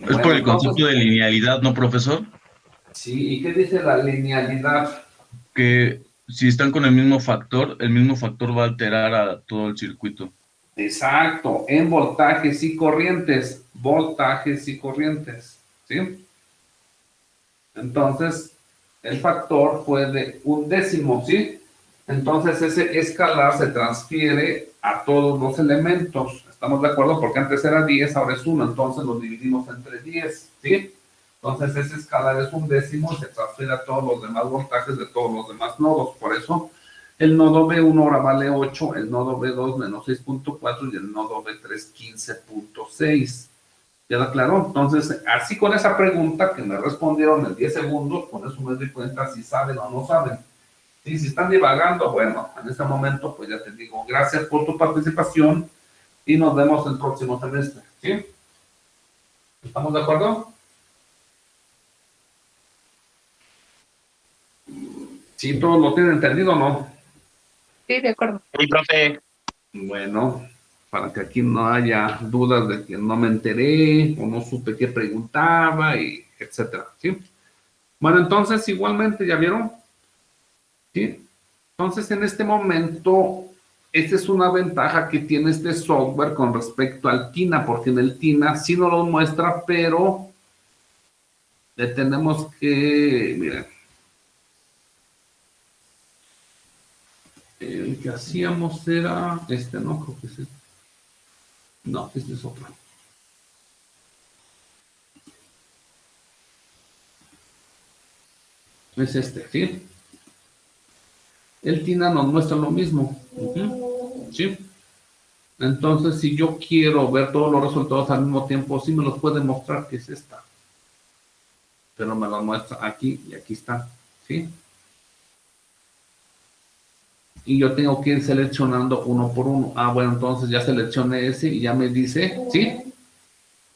Es por el Bueno, concepto de linealidad, ¿no, profesor? Sí, ¿y qué dice la linealidad? Que si están con el mismo factor va a alterar a todo el circuito. Exacto, en voltajes y corrientes. Voltajes y corrientes. ¿Sí? Entonces, el factor fue de 1/10, ¿sí? Entonces, ese escalar se transfiere a todos los elementos. ¿Estamos de acuerdo? Porque antes era 10, ahora es 1, entonces lo dividimos entre 10, ¿sí? Entonces, ese escalar es 1/10 y se transfiere a todos los demás voltajes de todos los demás nodos. Por eso, el nodo B1 ahora vale 8, el nodo B2 menos 6.4 y el nodo B3 15.6. ¿Queda claro? Entonces, así con esa pregunta que me respondieron en 10 segundos, con eso me doy cuenta si saben o no saben. Sí, si están divagando, bueno, en este momento, pues ya te digo, gracias por tu participación y nos vemos el próximo semestre. ¿Sí? ¿Estamos de acuerdo? ¿Sí todos lo tienen entendido o no? Sí, de acuerdo. Sí, profe. Bueno, para que aquí no haya dudas de que no me enteré o no supe qué preguntaba, y etcétera, ¿sí? Bueno, entonces igualmente, ¿ya vieron? ¿Sí? Entonces, en este momento, esta es una ventaja que tiene este software con respecto al TINA, porque en el TINA sí nos lo muestra, pero le tenemos que, miren, el que hacíamos era este, ¿no? Creo que es este. No, este es otro. Es este, ¿sí? El TINA nos muestra lo mismo. ¿Sí? Entonces, si yo quiero ver todos los resultados al mismo tiempo, sí me los puede mostrar, que es esta. Pero me lo muestra aquí y aquí está. ¿Sí? Y yo tengo que ir seleccionando uno por uno. Ah, bueno, entonces ya seleccioné ese y ya me dice, ¿sí?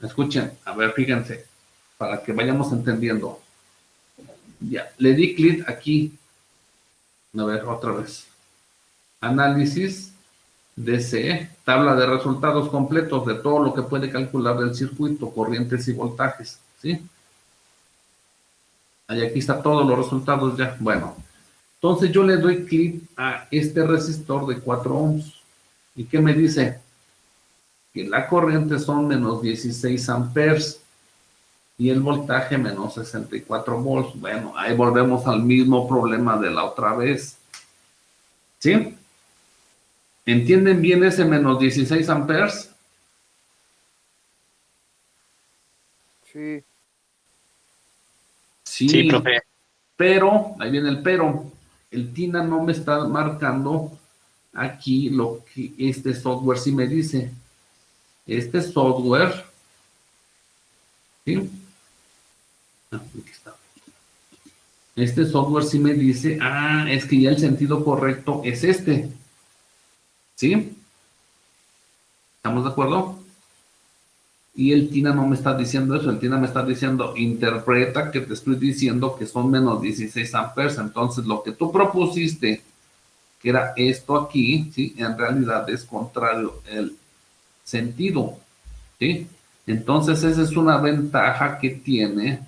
Escuchen, a ver, fíjense, para que vayamos entendiendo. Ya, le di clic aquí. A ver, otra vez. Análisis, DC, tabla de resultados completos de todo lo que puede calcular del circuito, corrientes y voltajes, ¿sí? Ahí aquí está todos los resultados ya. Bueno, entonces yo le doy clic a este resistor de 4 ohms. ¿Y qué me dice? Que la corriente son menos 16 amperes y el voltaje menos 64 volts. Bueno, ahí volvemos al mismo problema de la otra vez. ¿Sí? ¿Entienden bien ese menos 16 amperes? Sí. Sí, profe. Pero, ahí viene el pero. El TINA no me está marcando aquí lo que este software sí me dice. Este software ¿Sí? Aquí está. Este software sí me dice, es que ya el sentido correcto es este. ¿Sí? ¿Estamos de acuerdo? Y el TINA no me está diciendo eso, el TINA me está diciendo, interpreta que te estoy diciendo que son menos 16 amperes. Entonces, lo que tú propusiste, que era esto aquí, ¿sí? En realidad es contrario el sentido, ¿sí? Entonces, esa es una ventaja que tiene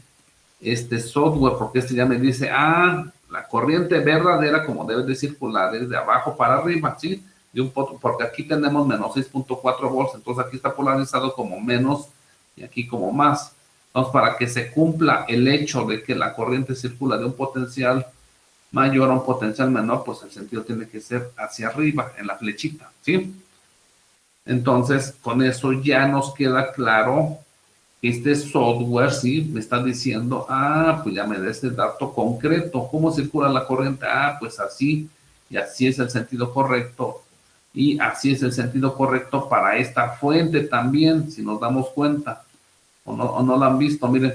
este software, porque este ya me dice, la corriente verdadera, como debe de circular, es de abajo para arriba, ¿sí? Porque aquí tenemos menos 6.4 volts, entonces aquí está polarizado como menos y aquí como más. Entonces, para que se cumpla el hecho de que la corriente circula de un potencial mayor a un potencial menor, pues el sentido tiene que ser hacia arriba, en la flechita, ¿sí? Entonces, con eso ya nos queda claro que este software, ¿sí? Me está diciendo, pues ya me da este dato concreto. ¿Cómo circula la corriente? Pues así, y así es el sentido correcto. Y así es el sentido correcto para esta fuente también, si nos damos cuenta. O no la han visto, miren.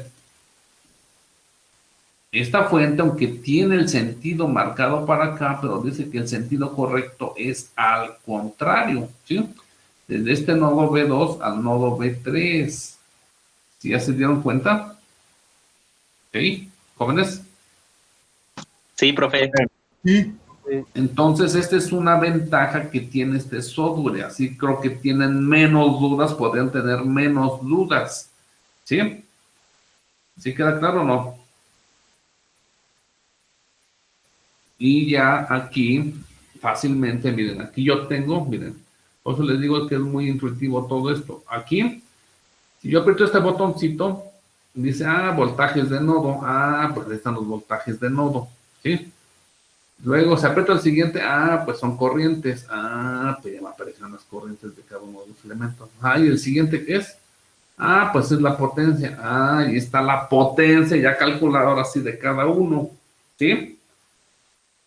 Esta fuente, aunque tiene el sentido marcado para acá, pero dice que el sentido correcto es al contrario, ¿sí? Desde este nodo B2 al nodo B3. ¿Sí ya se dieron cuenta? ¿Sí? ¿Jóvenes? Sí, profe. Sí. Entonces, esta es una ventaja que tiene este software. Así creo que tienen menos dudas, podrían tener menos dudas. ¿Sí? ¿Sí queda claro o no? Y ya aquí, fácilmente, miren, aquí yo tengo, miren, por eso les digo que es muy intuitivo todo esto. Aquí, si yo aprieto este botoncito, dice, voltajes de nodo. Pues ahí están los voltajes de nodo, ¿sí? Luego se aprieta el siguiente, pues son corrientes. Pues ya me aparecieron las corrientes de cada uno de los elementos. Y el siguiente, ¿qué es? Pues es la potencia. Ahí está la potencia ya calculada ahora sí de cada uno, ¿sí?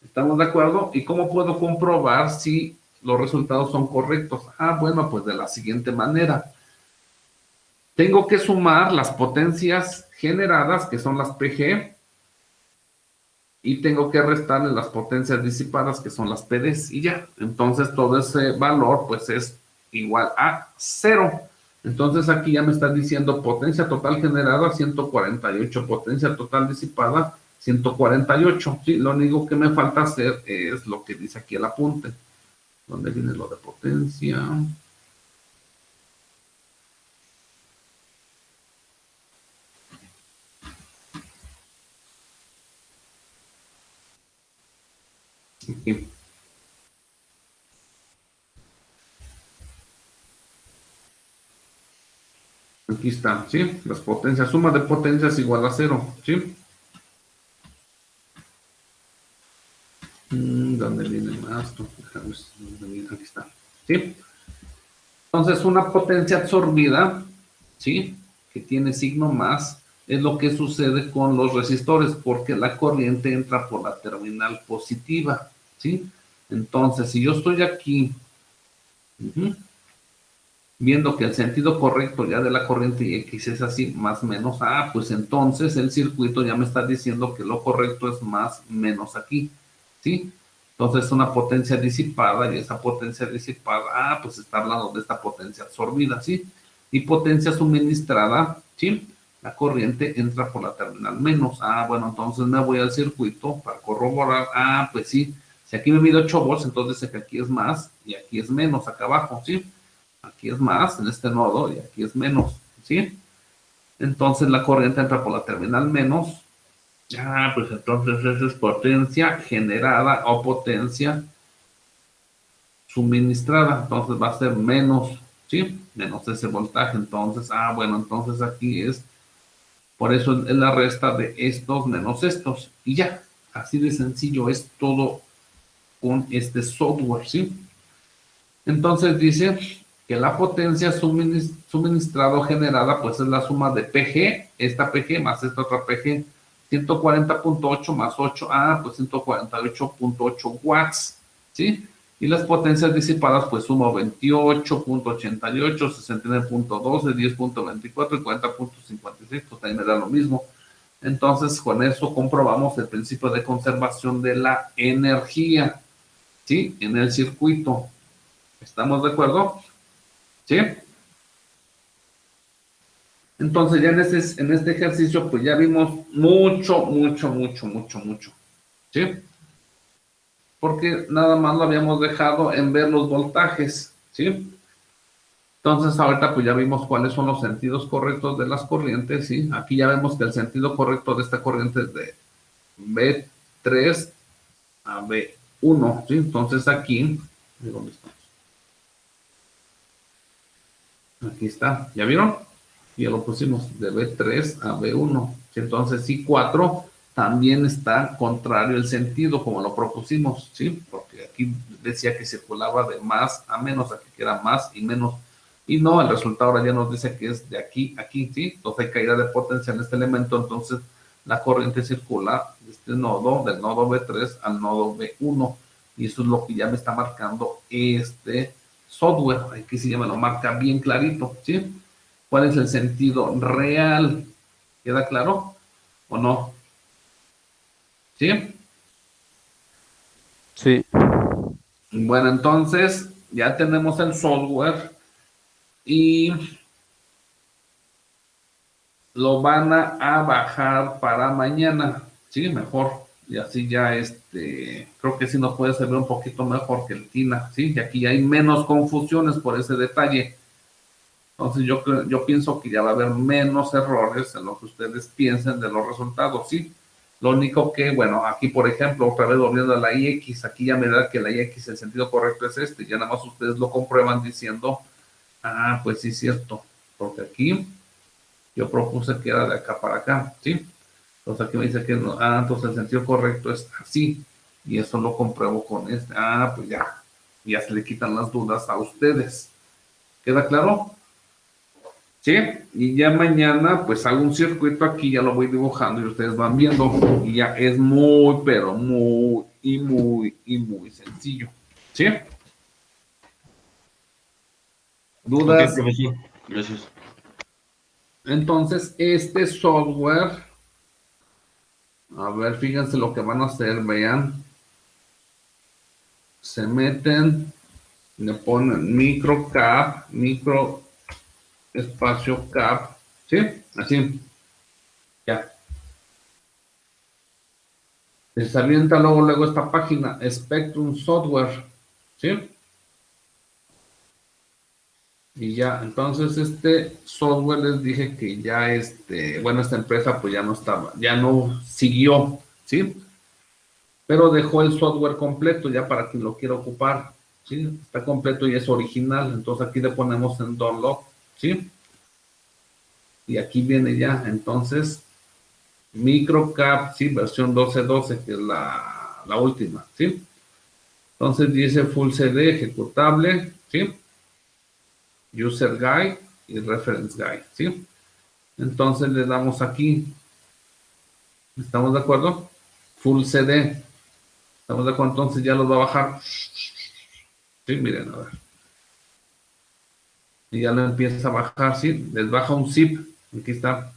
¿Estamos de acuerdo? ¿Y cómo puedo comprobar si los resultados son correctos? Bueno, pues de la siguiente manera. Tengo que sumar las potencias generadas, que son las PG, y tengo que restarle las potencias disipadas, que son las PDs, y ya. Entonces, todo ese valor, pues, es igual a 0. Entonces, aquí ya me están diciendo potencia total generada, 148, potencia total disipada, 148, ¿sí? Lo único que me falta hacer es lo que dice aquí el apunte. ¿Dónde viene lo de potencia? Aquí. Aquí está, ¿sí? Las potencias, suma de potencias igual a 0, ¿sí? ¿Dónde viene más? Aquí está, ¿sí? Entonces, una potencia absorbida, ¿sí? Que tiene signo más, es lo que sucede con los resistores, porque la corriente entra por la terminal positiva, ¿sí? Entonces, si yo estoy aquí, viendo que el sentido correcto ya de la corriente X es así, más menos, pues entonces el circuito ya me está diciendo que lo correcto es más menos aquí, ¿sí? Entonces una potencia disipada, y esa potencia disipada, pues está hablando de esta potencia absorbida, ¿sí? Y potencia suministrada, ¿sí? La corriente entra por la terminal menos. Bueno, entonces me voy al circuito para corroborar. Pues sí, si aquí me mide 8 volts, entonces dice que aquí es más y aquí es menos, acá abajo, ¿sí? Aquí es más en este nodo y aquí es menos, ¿sí? Entonces la corriente entra por la terminal menos. Pues entonces esa es potencia generada o potencia suministrada. Entonces va a ser menos, ¿sí? Menos ese voltaje. Entonces, bueno, entonces aquí es, por eso es la resta de estos menos estos. Y ya, así de sencillo es todo con este software, ¿sí? Entonces dice que la potencia suministrada o generada, pues es la suma de PG, esta PG más esta otra PG, 140.8 más 8, pues 148.8 watts, ¿sí? Y las potencias disipadas, pues sumo 28.88, 69.12, 10.24 y 40.56, pues ahí me da lo mismo. Entonces, con eso comprobamos el principio de conservación de la energía, ¿sí? En el circuito. ¿Estamos de acuerdo? ¿Sí? Entonces, ya en este ejercicio, pues ya vimos mucho, ¿sí? Porque nada más lo habíamos dejado en ver los voltajes, ¿sí? Entonces, ahorita pues ya vimos cuáles son los sentidos correctos de las corrientes, ¿sí? Aquí ya vemos que el sentido correcto de esta corriente es de B3 a B1, ¿sí? Entonces, aquí, ¿dónde está? Aquí está, ¿ya vieron? Ya lo pusimos de B3 a B1. Entonces, I4 también está contrario el sentido, como lo propusimos, ¿sí? Porque aquí decía que circulaba de más a menos, aquí que era más y menos. Y no, el resultado ahora ya nos dice que es de aquí a aquí, ¿sí? Entonces hay caída de potencia en este elemento, entonces la corriente circula de este nodo, del nodo B3 al nodo B1. Y eso es lo que ya me está marcando este software. Aquí sí ya me lo marca bien clarito, ¿sí? ¿Cuál es el sentido real? ¿Queda claro o no? ¿Sí? Sí. Bueno, entonces ya tenemos el software y lo van a bajar para mañana, ¿sí? Mejor. Y así ya creo que sí nos puede servir un poquito mejor que el TINA, ¿sí? Y aquí hay menos confusiones por ese detalle. Entonces yo pienso que ya va a haber menos errores en lo que ustedes piensen de los resultados, ¿sí? Lo único que, bueno, aquí por ejemplo, otra vez volviendo a la IX, aquí ya me da que la IX, el sentido correcto es este, ya nada más ustedes lo comprueban diciendo, ah, pues sí es cierto, porque aquí yo propuse que era de acá para acá, ¿sí? Entonces aquí me dice que no, entonces el sentido correcto es así, y eso lo compruebo con este, pues ya se le quitan las dudas a ustedes. ¿Queda claro? ¿Sí? Y ya mañana pues hago un circuito aquí, ya lo voy dibujando y ustedes van viendo, y ya es muy, pero muy sencillo. ¿Sí? ¿Dudas? Ok, profesor. Gracias. Entonces, este software, a ver, fíjense lo que van a hacer, vean. Se meten, le ponen microcap, espacio cap, ¿sí? Así. Ya. Les avienta luego esta página, Spectrum Software, ¿sí? Y ya, entonces este software les dije que ya bueno, esta empresa pues ya no estaba, ya no siguió, ¿sí? Pero dejó el software completo ya para quien lo quiera ocupar, ¿sí? Está completo y es original, entonces aquí le ponemos en download, ¿sí? Y aquí viene ya, entonces, microcap, ¿sí? Versión 12.12, que es la última, ¿sí? Entonces dice Full CD, ejecutable, ¿sí? User Guide y Reference Guide, ¿sí? Entonces le damos aquí. ¿Estamos de acuerdo? Full CD. ¿Estamos de acuerdo? Entonces ya los va a bajar. Sí, miren, a ver. Y ya lo empieza a bajar, ¿sí? Les baja un zip. Aquí está.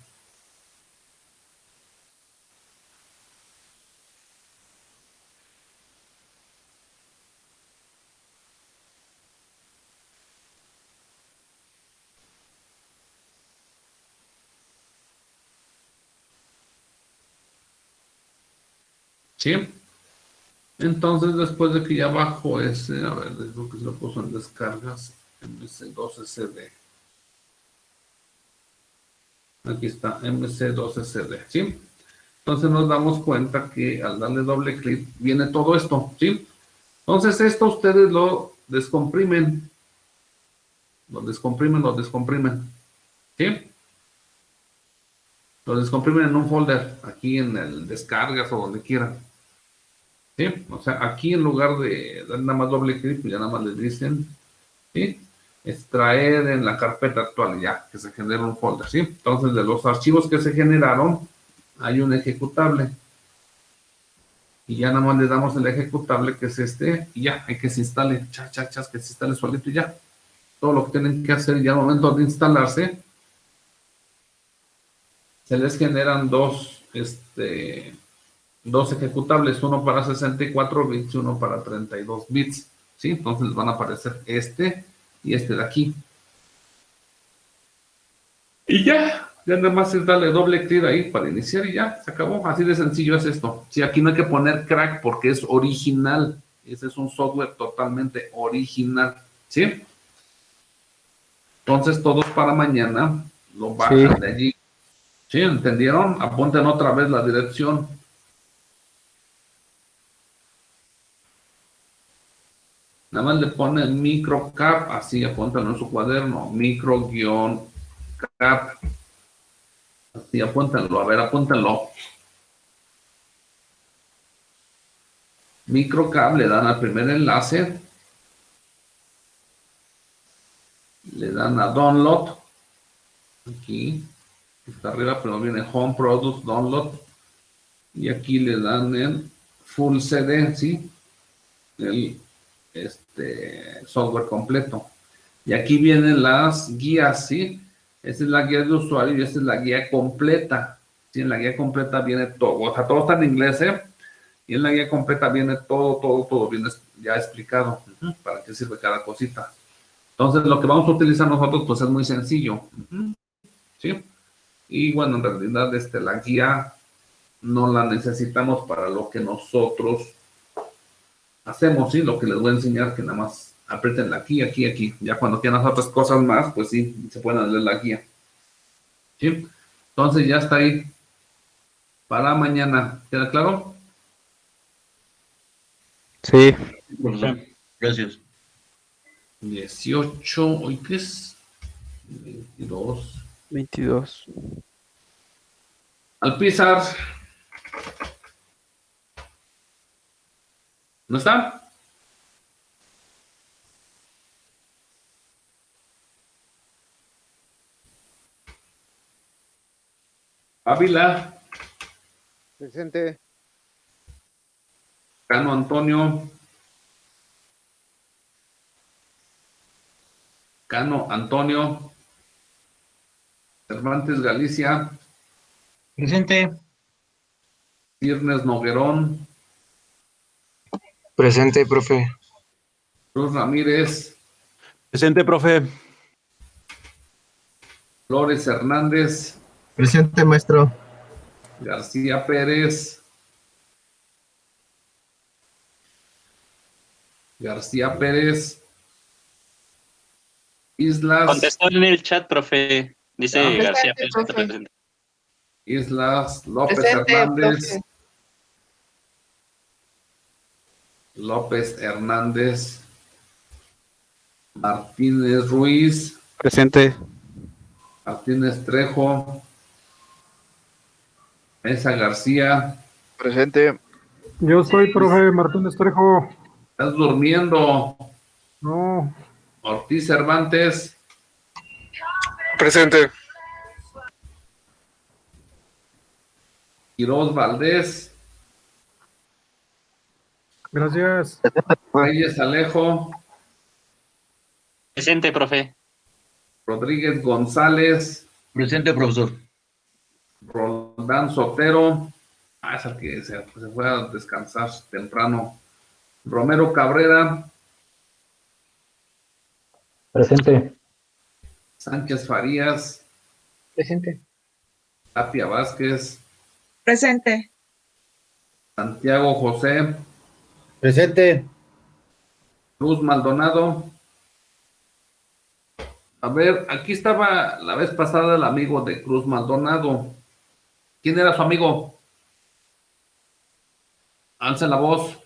¿Sí? Entonces, después de que ya bajo ese, a ver, es lo que se lo puso en descargas, MC12CD. Aquí está, MC12CD, ¿sí? Entonces nos damos cuenta que al darle doble clic viene todo esto, ¿sí? Entonces esto ustedes lo descomprimen. Lo descomprimen, ¿sí? Lo descomprimen en un folder, aquí en el descargas o donde quieran. ¿Sí? O sea, aquí en lugar de dar nada más doble clic, pues ya nada más les dicen, ¿sí? Extraer en la carpeta actual, ya, que se genera un folder, ¿sí? Entonces, de los archivos que se generaron, hay un ejecutable. Y ya nada más le damos el ejecutable, que es este, y ya, hay que se instale, chas, que se instale solito y ya. Todo lo que tienen que hacer ya al momento de instalarse, se les generan dos ejecutables, uno para 64 bits y uno para 32 bits, ¿sí? Entonces les van a aparecer este y este de aquí. Y ya nada más es darle doble clic ahí para iniciar y ya, se acabó. Así de sencillo es esto. Sí, aquí no hay que poner crack porque es original. Ese es un software totalmente original, ¿sí? Entonces todos para mañana lo bajan de allí. ¿Sí? ¿Entendieron? Apunten otra vez la dirección. Nada más le ponen microcap, así apúntalo en su cuaderno, micro-cap. Así apúntenlo, a ver, apúntenlo. Microcap, le dan al primer enlace. Le dan a download. Aquí. Está arriba, pero viene Home Product Download. Y aquí le dan en Full CD, ¿sí? El software completo. Y aquí vienen las guías, ¿sí? Esta es la guía de usuario y esta es la guía completa. ¿Sí? En la guía completa viene todo. O sea, todo está en inglés, ¿eh? Y en la guía completa viene todo bien ya explicado. Para qué sirve cada cosita. Entonces, lo que vamos a utilizar nosotros, pues es muy sencillo. ¿Sí? Y bueno, en realidad la guía no la necesitamos para lo que nosotros hacemos, ¿sí? Lo que les voy a enseñar, que nada más aprieten aquí. Ya cuando quieran hacer otras cosas más, pues sí, se pueden leer la guía. ¿Sí? Entonces ya está ahí para mañana. ¿Queda claro? Sí. Gracias. 18, ¿hoy qué es? 22. Alpizar. ¿No está? Ávila. Presente. Cano Antonio. Cervantes Galicia. Presente. Viernes Noguerón. Presente, profe. Cruz Ramírez. Presente, profe. Flores Hernández. Presente, maestro. García Pérez. Islas. Contestó en el chat, profe. Dice Presente, García Pérez. profe. Presente. Islas. López Presente, Hernández. profe. Martínez Ruiz. Presente. Martínez Trejo. Mesa García. Presente. Yo soy profe Martínez Trejo. ¿Estás durmiendo? No, Ortiz Cervantes. Presente. Quiroz Valdés. gracias. Reyes Alejo. Presente, profe. Rodríguez González. Presente, profesor. Roldán Sotero. Es el que se fue a descansar temprano. Romero Cabrera. Presente. Sánchez Farías. Presente. Tapia Vázquez. Presente. Santiago José. Presente. Luz Maldonado. A ver, aquí estaba la vez pasada el amigo de Cruz Maldonado. ¿Quién era su amigo? Alce la voz.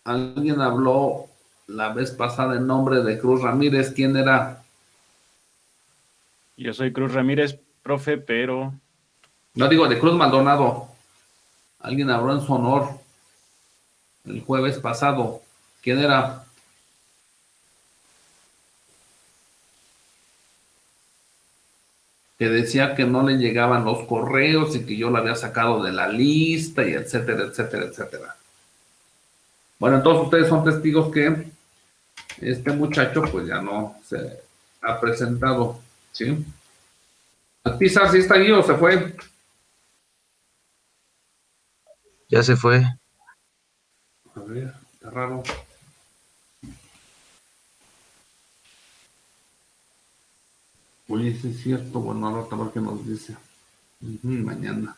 Alguien habló la vez pasada en nombre de Cruz Ramírez. ¿Quién era? Yo soy Cruz Ramírez, profe, pero No digo de Cruz Maldonado. Alguien habló en su honor el jueves pasado. ¿Quién era? ¿Ok? que decía que no le llegaban los correos y que yo lo había sacado de la lista y etcétera, etcétera, etcétera. Bueno, entonces ustedes son testigos que este muchacho pues ya no se ha presentado, ¿sí? ¿Pizarro sí está ahí o se fue? Ya se fue. A ver, está raro. Oye, sí es cierto. Bueno, ahora a ver qué nos dice. Mañana.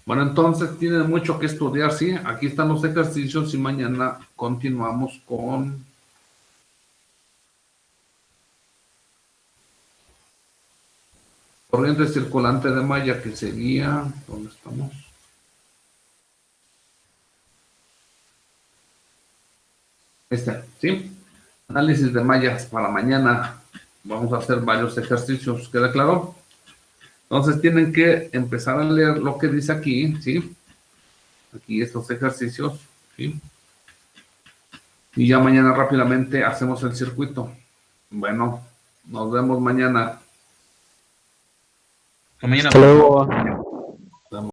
Bueno, entonces tienen mucho que estudiar, ¿sí? Aquí están los ejercicios y mañana continuamos con corriente circulante de malla que seguía. ¿Dónde estamos? ¿Sí? Análisis de mallas para mañana. Vamos a hacer varios ejercicios, ¿queda claro? Entonces tienen que empezar a leer lo que dice aquí, ¿sí? Aquí estos ejercicios, ¿sí? Y ya mañana rápidamente hacemos el circuito. Bueno, nos vemos mañana. Mañana. Hasta luego.